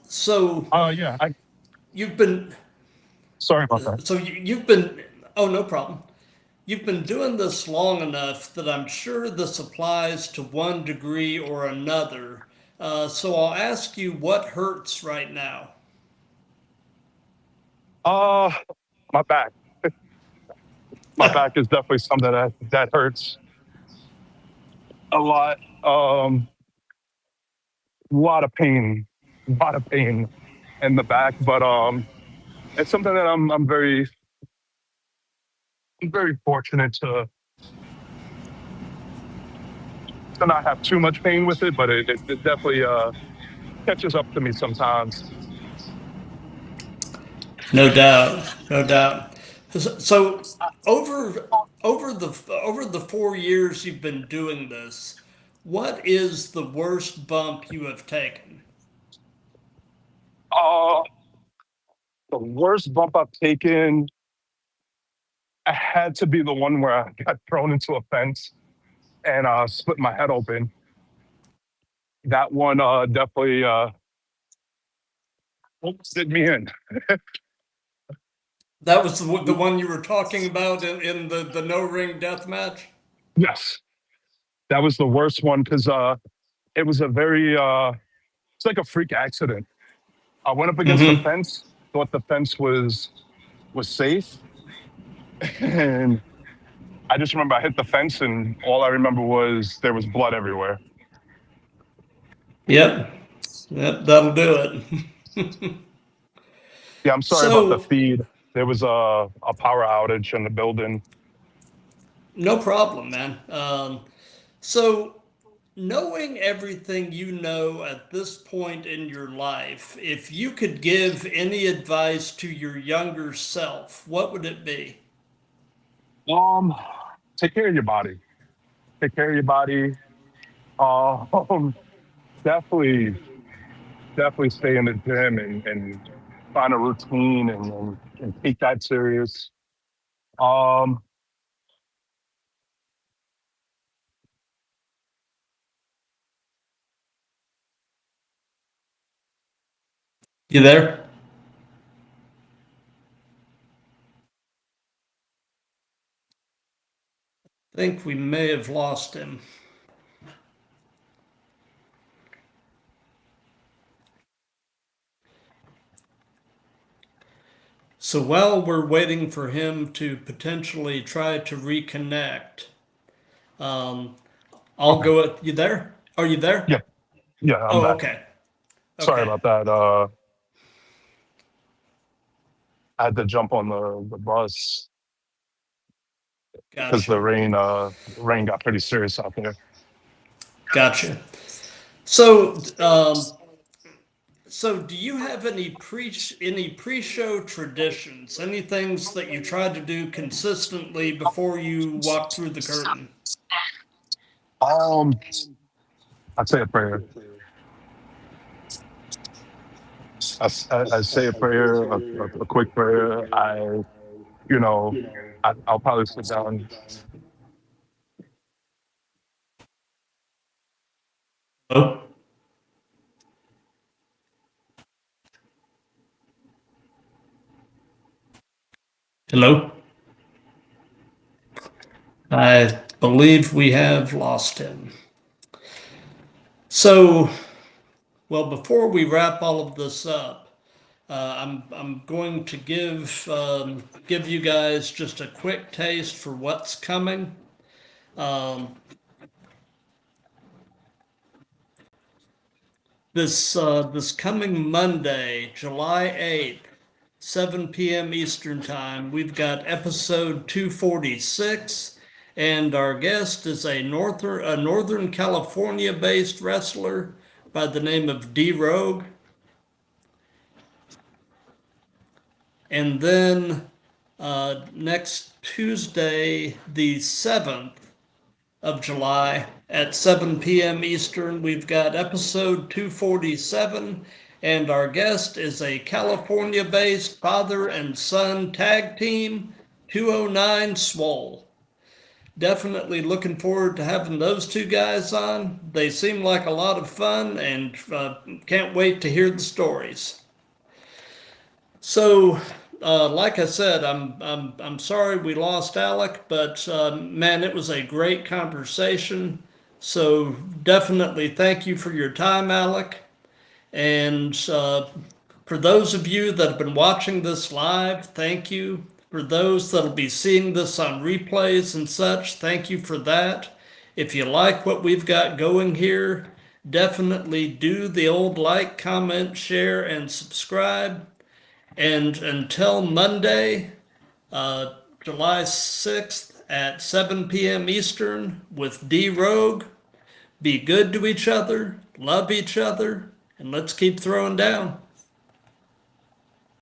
C: So
D: yeah. I
C: you've been
D: sorry about that.
C: you've been oh no problem. You've been doing this long enough that I'm sure this applies to one degree or another. So I'll ask you what hurts right now.
D: Uh, my back. My back is definitely something that hurts a lot. A lot of pain, a lot of pain in the back, but it's something that I'm very fortunate to not have too much pain with it, but it definitely catches up to me sometimes.
C: No doubt, no doubt. So over over the 4 years you've been doing this, what is the worst bump you have taken?
D: Uh, the worst bump I've taken, I had to be the one where I got thrown into a fence and split my head open. That one definitely Oops, did me in.
C: That was the one you were talking about in the no ring death match?
D: Yes, that was the worst one because it was a very it's like a freak accident. I went up against the
C: Mm-hmm.
D: fence, thought the fence was safe, and I just remember I hit the fence, and all I remember was there was blood everywhere.
C: Yep. Yep, that'll do it.
D: Yeah, I'm sorry about the
C: So,
D: feed. There was a power outage in the building.
C: no problem, man. So, knowing everything you know at this point in your life, if you could give any advice to your younger self, what would it be?
D: Um, Take care of your body. Take care of your body. Um, definitely, definitely stay in the gym and find a routine and take that serious. Um,
C: You there? I think we may have lost him. So while we're waiting for him to potentially try to reconnect, um, I'll
D: okay.
C: go at you there? Are you there?
D: Yeah, yeah, I'm
C: Oh,
D: back.
C: okay.
D: Sorry
C: Okay.
D: about that. I had to jump on the bus because the
C: Gotcha.
D: rain got pretty serious out there.
C: Gotcha. So, so do you have any pre-show traditions? Any things that you try to do consistently before you walk through the curtain?
D: Um, I'd say a prayer. I say a prayer, a quick prayer. You know, I'll probably sit down.
C: Oh, hello. I believe we have lost him. So, well, before we wrap all of this up, I'm going to give you guys just a quick taste for what's coming. Um, this coming Monday, July 8th, 7 p.m. Eastern Time, we've got episode 246, and our guest is a Northern California based wrestler by the name of D Rogue. And then next Tuesday, the 7th of July at 7 p.m. Eastern, we've got episode 247, and our guest is a California based father and son tag team, 209 Swole. Definitely looking forward to having those two guys on. They seem like a lot of fun, and can't wait to hear the stories. So, like I said, I'm sorry we lost Aleck, but man, it was a great conversation. So definitely thank you for your time, Aleck. And for those of you that have been watching this live, thank you. For those that'll be seeing this on replays and such, thank you for that. If you like what we've got going here, definitely do the old like, comment, share, and subscribe. And until Monday, July 6th at 7 p.m. Eastern with D Rogue, be good to each other, love each other, and let's keep throwing down.